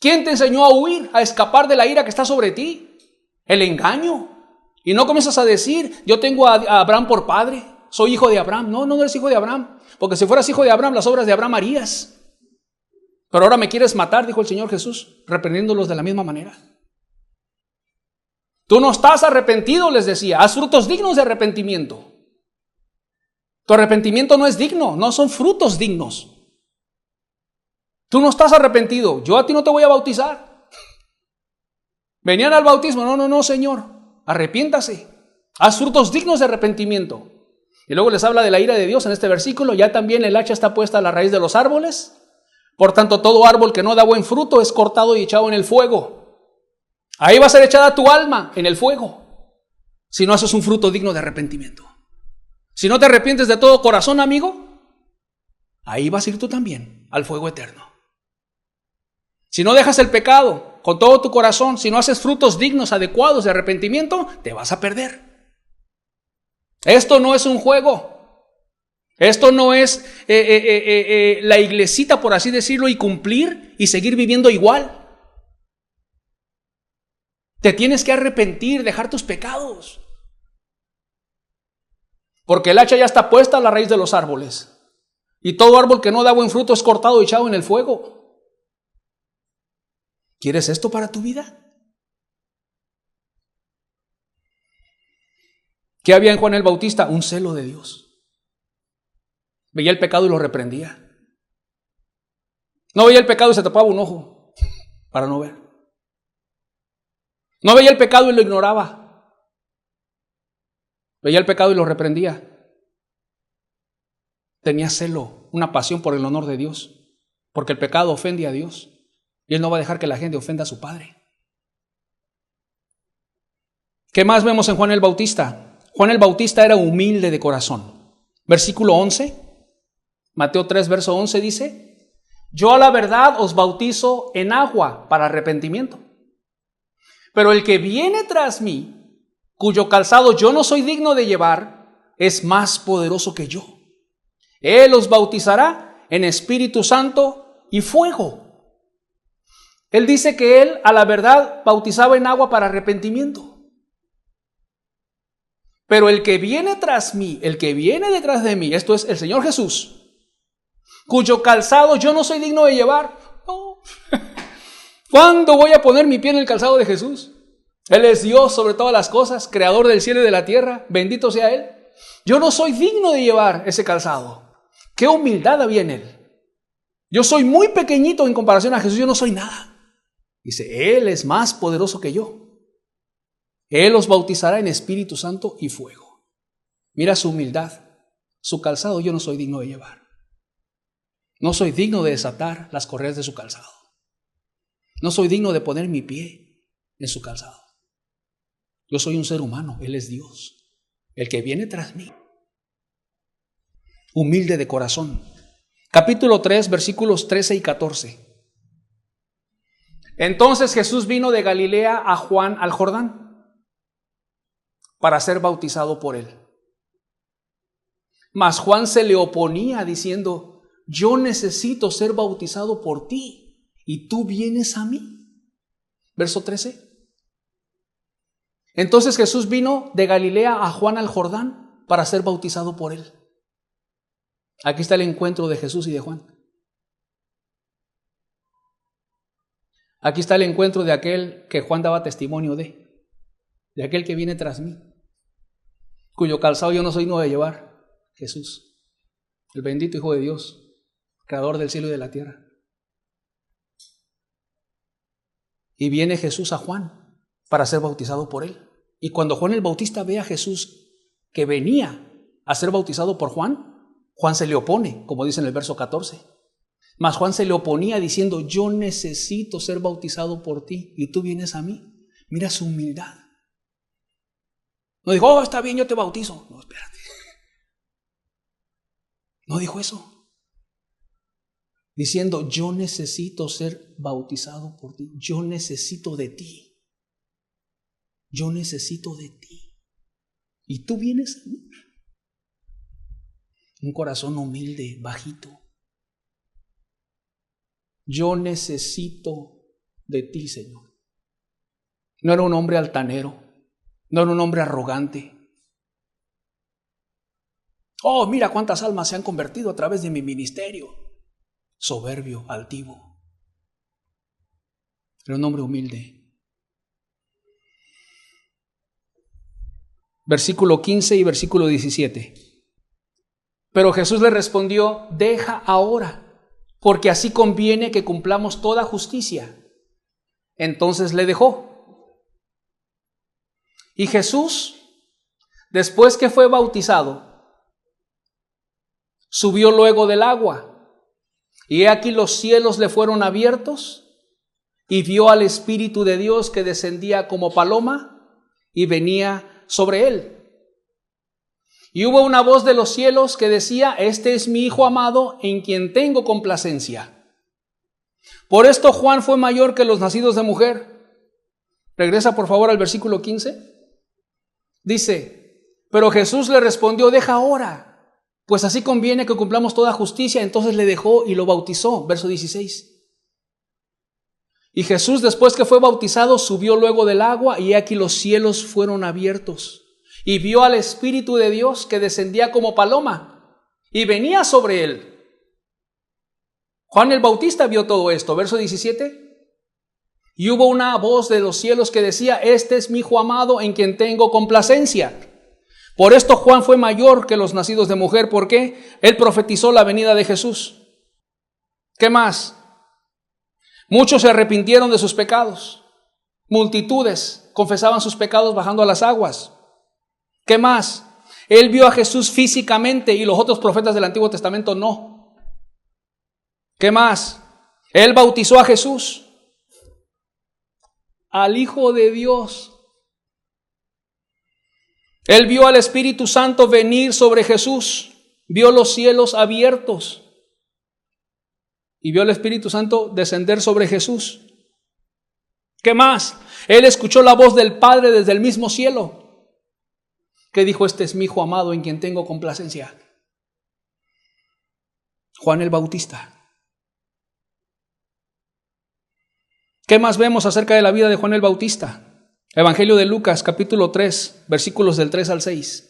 ¿Quién te enseñó a huir, a escapar de la ira que está sobre ti? El engaño. Y no comienzas a decir: yo tengo a Abraham por padre, soy hijo de Abraham. No, no eres hijo de Abraham. Porque si fueras hijo de Abraham, las obras de Abraham harías. Pero ahora me quieres matar, dijo el Señor Jesús, reprendiéndolos de la misma manera. Tú no estás arrepentido, les decía. Haz frutos dignos de arrepentimiento. Tu arrepentimiento no es digno, no son frutos dignos. Tú no estás arrepentido, yo a ti no te voy a bautizar. Venían al bautismo: no, Señor, arrepiéntase. Haz frutos dignos de arrepentimiento. Y luego les habla de la ira de Dios en este versículo. Ya también el hacha está puesta a la raíz de los árboles. Por tanto, todo árbol que no da buen fruto es cortado y echado en el fuego. Ahí va a ser echada tu alma, en el fuego, si no haces un fruto digno de arrepentimiento. Si no te arrepientes de todo corazón, amigo, ahí vas a ir tú también al fuego eterno. Si no dejas el pecado con todo tu corazón, si no haces frutos dignos, adecuados de arrepentimiento, te vas a perder. Esto no es un juego. Esto no es la iglesita, por así decirlo, y cumplir y seguir viviendo igual. Te tienes que arrepentir, dejar tus pecados. Porque el hacha ya está puesta a la raíz de los árboles. Y todo árbol que no da buen fruto es cortado y echado en el fuego. ¿Quieres esto para tu vida? ¿Qué había en Juan el Bautista? Un celo de Dios. Veía el pecado y lo reprendía. No veía el pecado y se tapaba un ojo para no ver. No veía el pecado y lo ignoraba. Veía el pecado y lo reprendía. Tenía celo, una pasión por el honor de Dios, porque el pecado ofende a Dios y Él no va a dejar que la gente ofenda a su Padre. ¿Qué más vemos en Juan el Bautista? Juan el Bautista era humilde de corazón. Versículo 11, Mateo 3, verso 11 dice: yo a la verdad os bautizo en agua para arrepentimiento. Pero el que viene tras mí, cuyo calzado yo no soy digno de llevar, es más poderoso que yo. Él os bautizará en Espíritu Santo y fuego. Él dice que él a la verdad bautizaba en agua para arrepentimiento. Pero el que viene tras mí, el que viene detrás de mí, esto es el Señor Jesús, cuyo calzado yo no soy digno de llevar. No. ¿Cuándo voy a poner mi pie en el calzado de Jesús? Él es Dios sobre todas las cosas, creador del cielo y de la tierra. Bendito sea Él. Yo no soy digno de llevar ese calzado. Qué humildad había en Él. Yo soy muy pequeñito en comparación a Jesús. Yo no soy nada. Dice, Él es más poderoso que yo. Él os bautizará en Espíritu Santo y fuego. Mira su humildad. Su calzado yo no soy digno de llevar. No soy digno de desatar las correas de su calzado. No soy digno de poner mi pie en su calzado. Yo soy un ser humano, Él es Dios, el que viene tras mí. Humilde de corazón. Capítulo 3, versículos 13 y 14. Entonces Jesús vino de Galilea a Juan al Jordán para ser bautizado por él. Mas Juan se le oponía diciendo, yo necesito ser bautizado por ti y tú vienes a mí. Verso 13. Entonces Jesús vino de Galilea a Juan al Jordán para ser bautizado por él. Aquí está el encuentro de Jesús y de Juan. Aquí está el encuentro de aquel que Juan daba testimonio de aquel que viene tras mí, cuyo calzado yo no soy digno de llevar, Jesús, el bendito Hijo de Dios, creador del cielo y de la tierra. Y viene Jesús a Juan para ser bautizado por él. Y cuando Juan el Bautista ve a Jesús que venía a ser bautizado por Juan, Juan se le opone, como dice en el verso 14. Mas Juan se le oponía diciendo, yo necesito ser bautizado por ti y tú vienes a mí. Mira su humildad. No dijo, oh, está bien, yo te bautizo. No, espérate. No dijo eso. Diciendo, yo necesito ser bautizado por ti. Yo necesito de ti. Yo necesito de ti. Y tú vienes a mí. Un corazón humilde, bajito. Yo necesito de ti, Señor. No era un hombre altanero. No era un hombre arrogante. Oh, mira cuántas almas se han convertido a través de mi ministerio. Soberbio, altivo. Era un hombre humilde. Versículo 15 y versículo 17. Pero Jesús le respondió, deja ahora, porque así conviene que cumplamos toda justicia. Entonces le dejó. Y Jesús, después que fue bautizado, subió luego del agua. Y he aquí los cielos le fueron abiertos, y vio al Espíritu de Dios que descendía como paloma y venía sobre él. Y hubo una voz de los cielos que decía, este es mi Hijo amado en quien tengo complacencia. Por esto Juan fue mayor que los nacidos de mujer. Regresa por favor al versículo 15. Dice, pero Jesús le respondió, deja ahora, pues así conviene que cumplamos toda justicia. Entonces le dejó y lo bautizó. Verso 16. Y Jesús, después que fue bautizado, subió luego del agua, y aquí los cielos fueron abiertos. Y vio al Espíritu de Dios que descendía como paloma y venía sobre él. Juan el Bautista vio todo esto. Verso 17. Y hubo una voz de los cielos que decía, este es mi Hijo amado en quien tengo complacencia. Por esto Juan fue mayor que los nacidos de mujer. ¿Por qué? Él profetizó la venida de Jesús. ¿Qué más? Muchos se arrepintieron de sus pecados. Multitudes confesaban sus pecados bajando a las aguas. ¿Qué más? Él vio a Jesús físicamente y los otros profetas del Antiguo Testamento no. ¿Qué más? Él bautizó a Jesús, al Hijo de Dios. Él vio al Espíritu Santo venir sobre Jesús, vio los cielos abiertos y vio al Espíritu Santo descender sobre Jesús. ¿Qué más? Él escuchó la voz del Padre desde el mismo cielo, que dijo, este es mi Hijo amado en quien tengo complacencia. Juan el Bautista. ¿Qué más vemos acerca de la vida de Juan el Bautista? Evangelio de Lucas, capítulo 3, versículos del 3 al 6.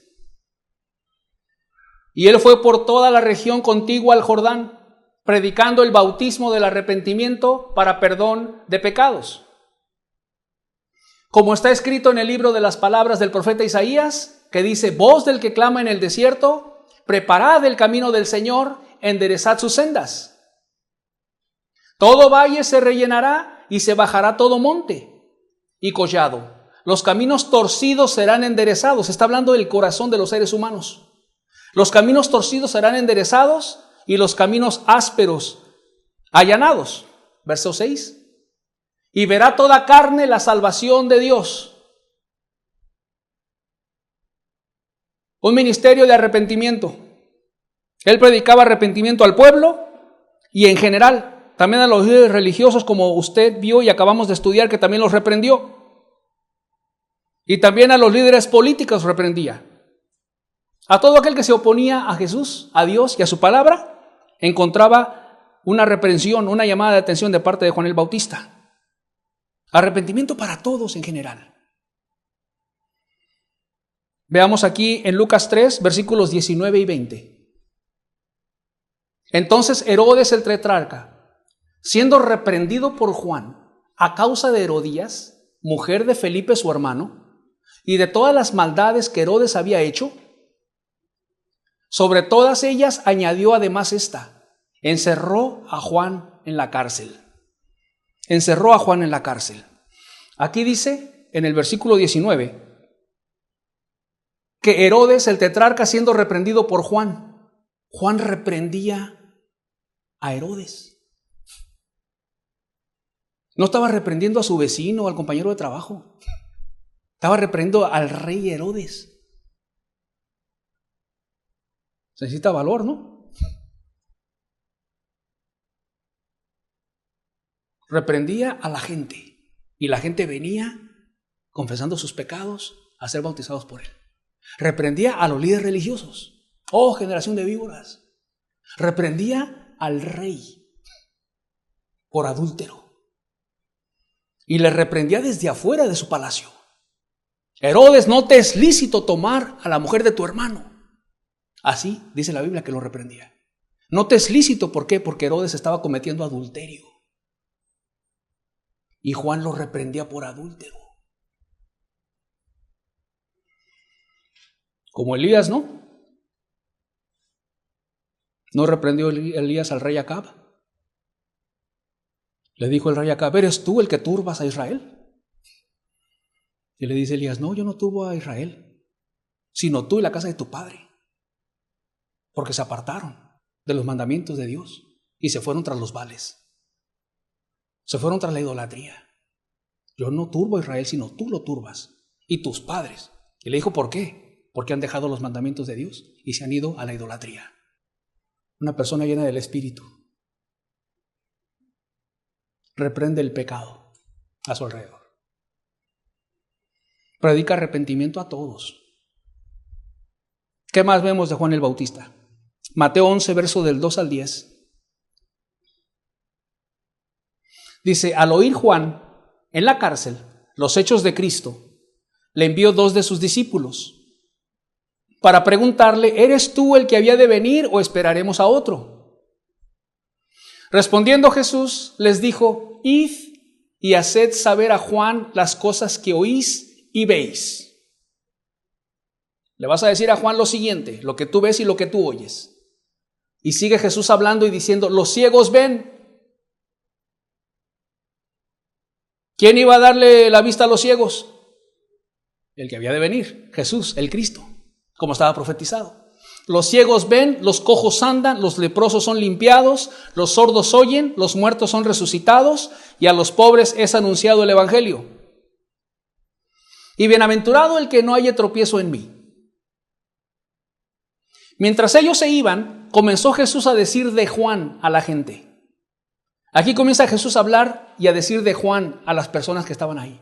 Y él fue por toda la región contigua al Jordán, predicando el bautismo del arrepentimiento para perdón de pecados. Como está escrito en el libro de las palabras del profeta Isaías, que dice: voz del que clama en el desierto, preparad el camino del Señor, enderezad sus sendas. Todo valle se rellenará y se bajará todo monte y collado. Los caminos torcidos serán enderezados. Está hablando del corazón de los seres humanos. Los caminos torcidos serán enderezados y los caminos ásperos allanados. Verso 6. Y verá toda carne la salvación de Dios. Un ministerio de arrepentimiento. Él predicaba arrepentimiento al pueblo y en general también a los líderes religiosos, como usted vio y acabamos de estudiar, que también los reprendió. Y también a los líderes políticos reprendía. A todo aquel que se oponía a Jesús, a Dios y a su palabra, encontraba una reprensión, una llamada de atención de parte de Juan el Bautista. Arrepentimiento para todos en general. Veamos aquí en Lucas 3, versículos 19 y 20. Entonces Herodes el tetrarca, siendo reprendido por Juan a causa de Herodías, mujer de Felipe su hermano, y de todas las maldades que Herodes había hecho, sobre todas ellas añadió además esta: encerró a Juan en la cárcel. Encerró a Juan en la cárcel. Aquí dice en el versículo 19 que Herodes el tetrarca, siendo reprendido por Juan, Juan reprendía a Herodes. No estaba reprendiendo a su vecino o al compañero de trabajo. Estaba reprendiendo al rey Herodes. Se necesita valor, ¿no? Reprendía a la gente y la gente venía confesando sus pecados a ser bautizados por él. Reprendía a los líderes religiosos. Oh, generación de víboras. Reprendía al rey por adúltero y le reprendía desde afuera de su palacio. Herodes, no te es lícito tomar a la mujer de tu hermano. Así dice la Biblia que lo reprendía. No te es lícito, ¿por qué? Porque Herodes estaba cometiendo adulterio. Y Juan lo reprendía por adúltero. Como Elías, ¿no? ¿No reprendió Elías al rey Acab? Le dijo el rey Acab: ¿eres tú el que turbas a Israel? Y le dice Elías: no, yo no turbo a Israel, sino tú y la casa de tu padre. Porque se apartaron de los mandamientos de Dios y se fueron tras los Baales. Se fueron tras la idolatría. Yo no turbo a Israel, sino tú lo turbas y tus padres. Y le dijo: ¿por qué? Porque han dejado los mandamientos de Dios y se han ido a la idolatría. Una persona llena del Espíritu reprende el pecado a su alrededor. Predica arrepentimiento a todos. ¿Qué más vemos de Juan el Bautista? Mateo 11, verso del 2 al 10. Dice: al oír Juan en la cárcel los hechos de Cristo, le envió 2 de sus discípulos para preguntarle: ¿eres tú el que había de venir o esperaremos a otro? Respondiendo Jesús les dijo: id y haced saber a Juan las cosas que oís y veis. Le vas a decir a Juan lo siguiente, lo que tú ves y lo que tú oyes. Y sigue Jesús hablando y diciendo: los ciegos ven. ¿Quién iba a darle la vista a los ciegos? El que había de venir, Jesús, el Cristo, como estaba profetizado. Los ciegos ven, los cojos andan, los leprosos son limpiados, los sordos oyen, los muertos son resucitados y a los pobres es anunciado el evangelio. Y bienaventurado el que no haya tropiezo en mí. Mientras ellos se iban, comenzó Jesús a decir de Juan a la gente. Aquí comienza Jesús a hablar y a decir de Juan a las personas que estaban ahí.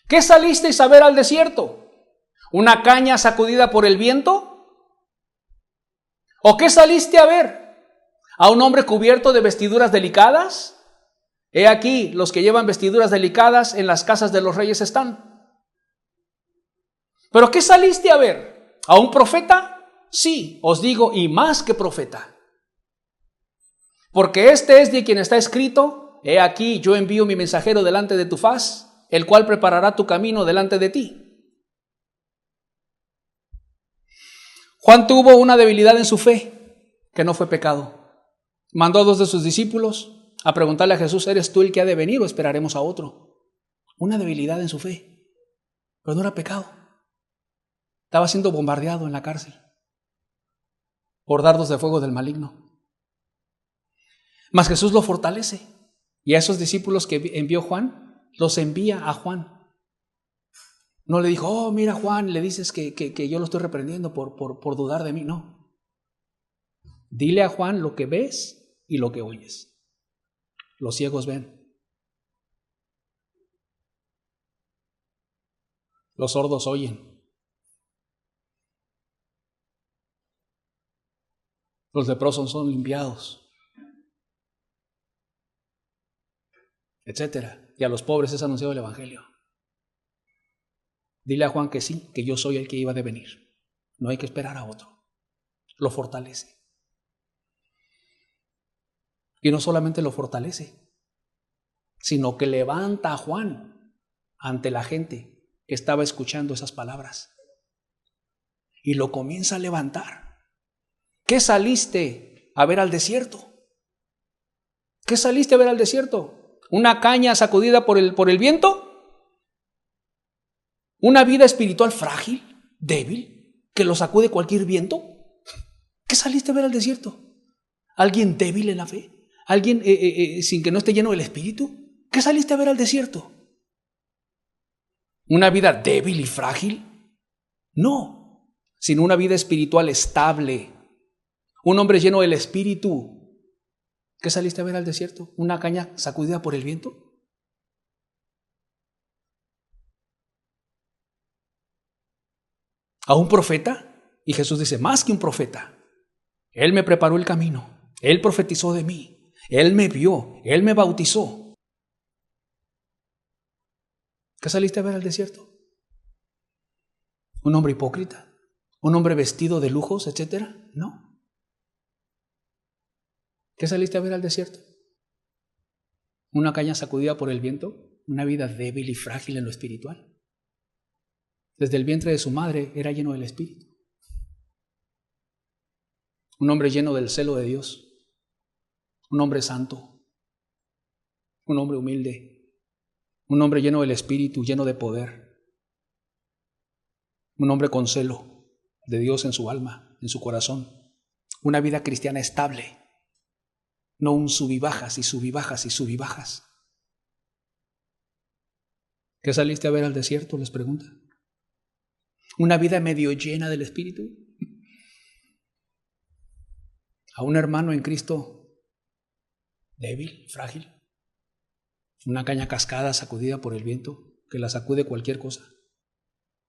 ¿Qué salisteis a ver al desierto? ¿Una caña sacudida por el viento? ¿O qué saliste a ver? ¿A un hombre cubierto de vestiduras delicadas? He aquí, los que llevan vestiduras delicadas en las casas de los reyes están. ¿Pero qué saliste a ver? ¿A un profeta? Sí, os digo, y más que profeta. Porque este es de quien está escrito: he aquí, yo envío mi mensajero delante de tu faz, el cual preparará tu camino delante de ti. Juan tuvo una debilidad en su fe, que no fue pecado. Mandó a 2 de sus discípulos a preguntarle a Jesús: ¿eres tú el que ha de venir o esperaremos a otro? Una debilidad en su fe, pero no era pecado. Estaba siendo bombardeado en la cárcel por dardos de fuego del maligno. Mas Jesús lo fortalece, y a esos discípulos que envió Juan, los envía a Juan. No le dijo: oh, mira, Juan, le dices que yo lo estoy reprendiendo por dudar de mí. No. Dile a Juan lo que ves y lo que oyes. Los ciegos ven. Los sordos oyen. Los leprosos son limpiados. Etcétera. Y a los pobres es anunciado el evangelio. Dile a Juan que sí, que yo soy el que iba de venir. No hay que esperar a otro. Lo fortalece. Y no solamente lo fortalece, sino que levanta a Juan ante la gente que estaba escuchando esas palabras. Y lo comienza a levantar. ¿Qué saliste a ver al desierto? ¿Qué saliste a ver al desierto? ¿Una caña sacudida por el viento? ¿Una vida espiritual frágil, débil, que lo sacude cualquier viento? ¿Qué saliste a ver al desierto? ¿Alguien débil en la fe? ¿Alguien sin que no esté lleno del Espíritu? ¿Qué saliste a ver al desierto? ¿Una vida débil y frágil? No, sino una vida espiritual estable. Un hombre lleno del Espíritu. ¿Qué saliste a ver al desierto? ¿Una caña sacudida por el viento? ¿A un profeta? Y Jesús dice: más que un profeta. Él me preparó el camino. Él profetizó de mí. Él me vio. Él me bautizó. ¿Qué saliste a ver al desierto? ¿Un hombre hipócrita? ¿Un hombre vestido de lujos, etcétera? No. ¿Qué saliste a ver al desierto? ¿Una caña sacudida por el viento? ¿Una vida débil y frágil en lo espiritual? Desde el vientre de su madre era lleno del Espíritu. Un hombre lleno del celo de Dios. Un hombre santo. Un hombre humilde. Un hombre lleno del Espíritu, lleno de poder. Un hombre con celo de Dios en su alma, en su corazón. Una vida cristiana estable. No un sub y bajas y sub y bajas y sub y bajas. ¿Qué saliste a ver al desierto?, les pregunta. ¿Una vida medio llena del Espíritu? ¿A un hermano en Cristo débil, frágil? ¿Una caña cascada sacudida por el viento que la sacude cualquier cosa?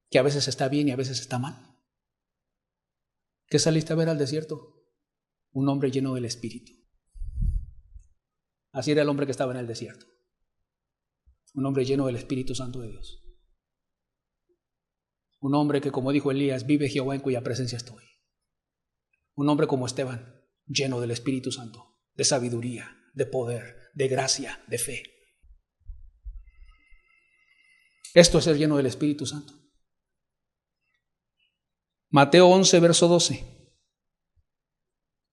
Que a veces está bien y a veces está mal. ¿Qué saliste a ver al desierto? Un hombre lleno del Espíritu. Así era el hombre que estaba en el desierto. Un hombre lleno del Espíritu Santo de Dios. Un hombre que, como dijo Elías, vive Jehová en cuya presencia estoy. Un hombre como Esteban, lleno del Espíritu Santo, de sabiduría, de poder, de gracia, de fe. Esto es ser lleno del Espíritu Santo. Mateo 11, verso 12.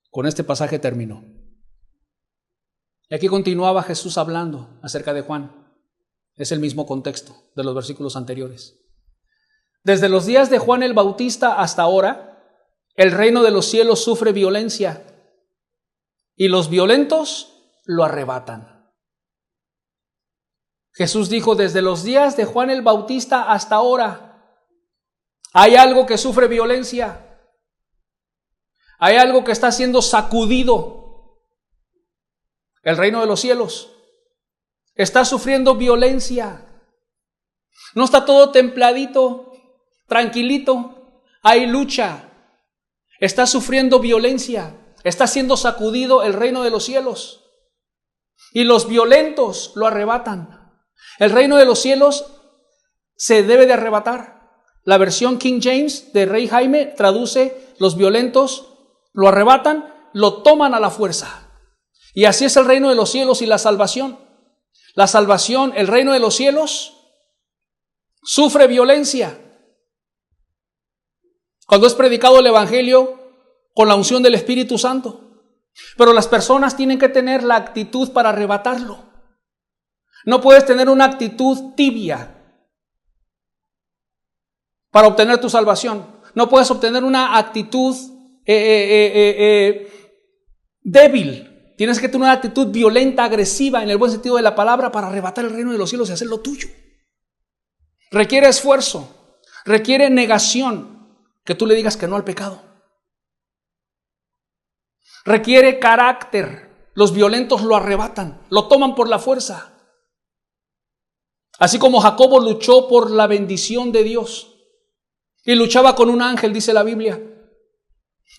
Con este pasaje terminó. Y aquí continuaba Jesús hablando acerca de Juan. Es el mismo contexto de los versículos anteriores. Desde los días de Juan el Bautista hasta ahora, el reino de los cielos sufre violencia y los violentos lo arrebatan. Jesús dijo: desde los días de Juan el Bautista hasta ahora, hay algo que sufre violencia. Hay algo que está siendo sacudido. El reino de los cielos está sufriendo violencia. No está todo templadito, tranquilito. Hay lucha. Está sufriendo violencia. Está siendo sacudido el reino de los cielos. Y los violentos lo arrebatan. El reino de los cielos se debe de arrebatar. La versión King James de Rey Jaime traduce: los violentos lo arrebatan, lo toman a la fuerza. Y así es el reino de los cielos y la salvación. La salvación, el reino de los cielos, sufre violencia. Cuando es predicado el evangelio con la unción del Espíritu Santo. Pero las personas tienen que tener la actitud para arrebatarlo. No puedes tener una actitud tibia para obtener tu salvación. No puedes obtener una actitud débil. Tienes que tener una actitud violenta, agresiva, en el buen sentido de la palabra, para arrebatar el reino de los cielos y hacerlo tuyo. Requiere esfuerzo, requiere negación, que tú le digas que no al pecado. Requiere carácter. Los violentos lo arrebatan, lo toman por la fuerza. Así como Jacobo luchó por la bendición de Dios y luchaba con un ángel, dice la Biblia.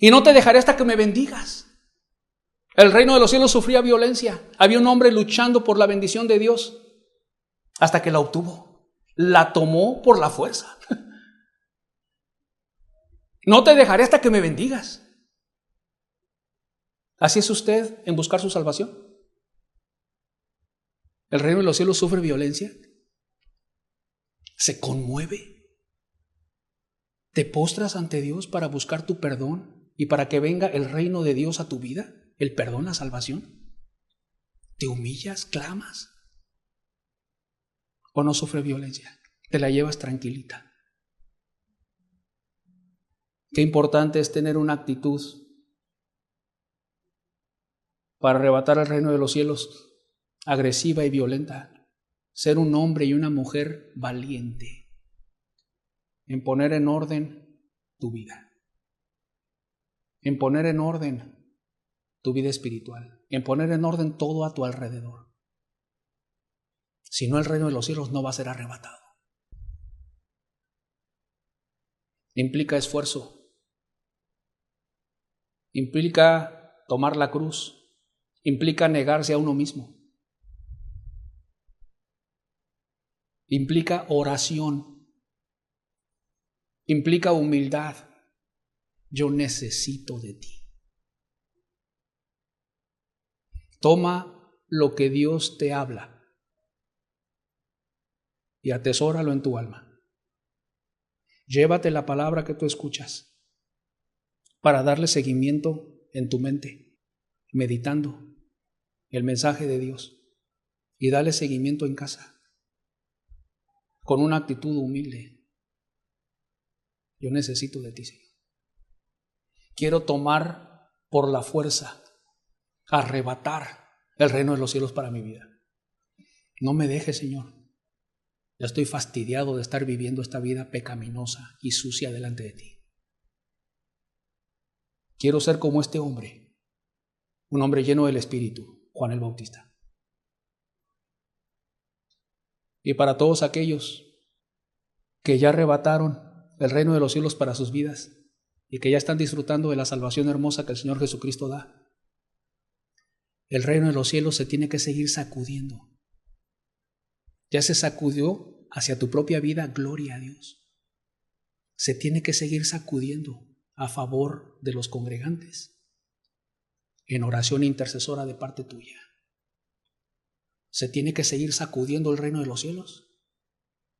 Y no te dejaré hasta que me bendigas. El reino de los cielos sufría violencia. Había un hombre luchando por la bendición de Dios hasta que la obtuvo. La tomó por la fuerza. No te dejaré hasta que me bendigas. ¿Así es usted en buscar su salvación? ¿El reino de los cielos sufre violencia? ¿Se conmueve? ¿Te postras ante Dios para buscar tu perdón y para que venga el reino de Dios a tu vida? ¿El perdón, la salvación? ¿Te humillas, clamas? ¿O no sufre violencia? ¿Te la llevas tranquilita? Qué importante es tener una actitud para arrebatar el reino de los cielos, agresiva y violenta. Ser un hombre y una mujer valiente en poner en orden tu vida, en poner en orden tu vida espiritual, en poner en orden todo a tu alrededor. Si no, el reino de los cielos no va a ser arrebatado. Implica esfuerzo, implica tomar la cruz, implica negarse a uno mismo, implica oración, implica humildad. Yo necesito de ti. Toma lo que Dios te habla y atesóralo en tu alma. Llévate la palabra que tú escuchas para darle seguimiento en tu mente, meditando el mensaje de Dios, y dale seguimiento en casa con una actitud humilde. Yo necesito de ti, Señor. Quiero tomar por la fuerza, arrebatar el reino de los cielos para mi vida. No me dejes, Señor. Ya estoy fastidiado de estar viviendo esta vida pecaminosa y sucia delante de ti. Quiero ser como este hombre, un hombre lleno del Espíritu, Juan el Bautista. Y para todos aquellos que ya arrebataron el reino de los cielos para sus vidas y que ya están disfrutando de la salvación hermosa que el Señor Jesucristo da, el reino de los cielos se tiene que seguir sacudiendo. Ya se sacudió hacia tu propia vida, gloria a Dios. Se tiene que seguir sacudiendo a favor de los congregantes en oración intercesora de parte tuya. Se tiene que seguir sacudiendo el reino de los cielos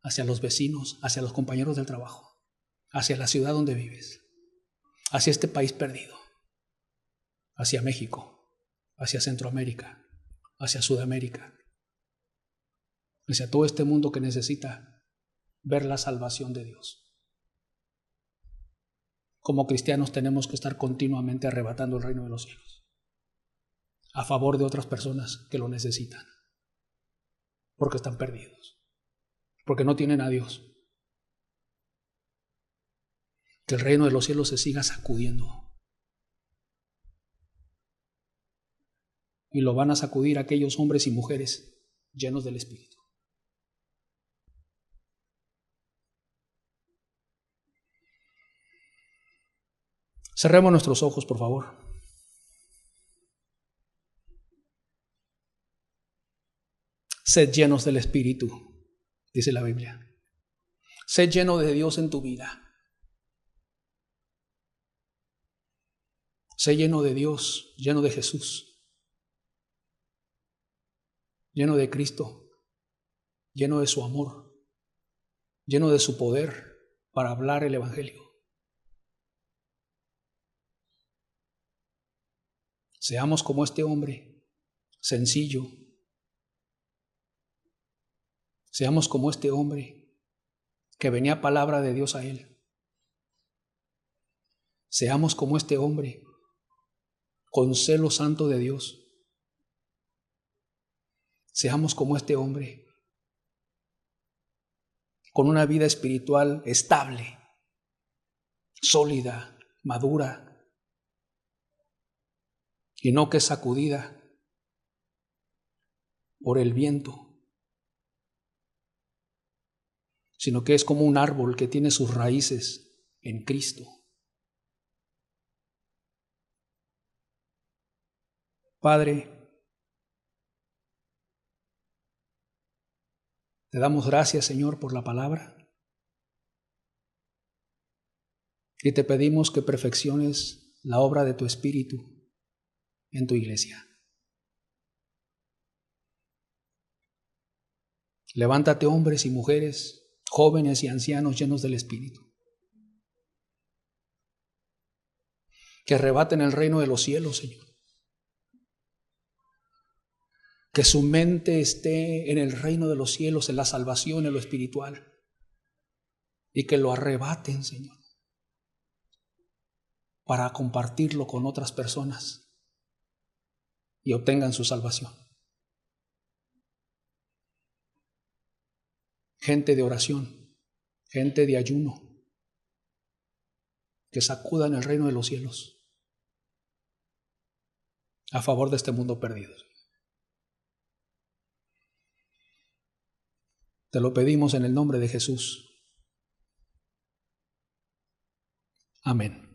hacia los vecinos, hacia los compañeros del trabajo, hacia la ciudad donde vives, hacia este país perdido, hacia México, hacia Centroamérica, hacia Sudamérica, hacia todo este mundo que necesita ver la salvación de Dios. Como cristianos tenemos que estar continuamente arrebatando el reino de los cielos a favor de otras personas que lo necesitan, porque están perdidos, porque no tienen a Dios. Que el reino de los cielos se siga sacudiendo. Y lo van a sacudir aquellos hombres y mujeres llenos del Espíritu. Cerremos nuestros ojos, por favor. Sed llenos del Espíritu, dice la Biblia. Sed lleno de Dios en tu vida. Sé lleno de Dios, lleno de Jesús. lleno de Cristo, lleno de su amor, lleno de su poder para hablar el Evangelio. Seamos como este hombre, sencillo. Seamos como este hombre que venía palabra de Dios a él. Seamos como este hombre con celo santo de Dios. Seamos como este hombre con una vida espiritual estable, sólida, madura, y no que es sacudida por el viento, sino que es como un árbol que tiene sus raíces en Cristo. Padre, te damos gracias, Señor, por la palabra y te pedimos que perfecciones la obra de tu Espíritu en tu iglesia. Levántate, hombres y mujeres, jóvenes y ancianos llenos del Espíritu, que arrebaten el reino de los cielos, Señor. Que su mente esté en el reino de los cielos, en la salvación, en lo espiritual, y que lo arrebaten, Señor, para compartirlo con otras personas y obtengan su salvación. Gente de oración, gente de ayuno, que sacudan el reino de los cielos a favor de este mundo perdido. Te lo pedimos en el nombre de Jesús. Amén.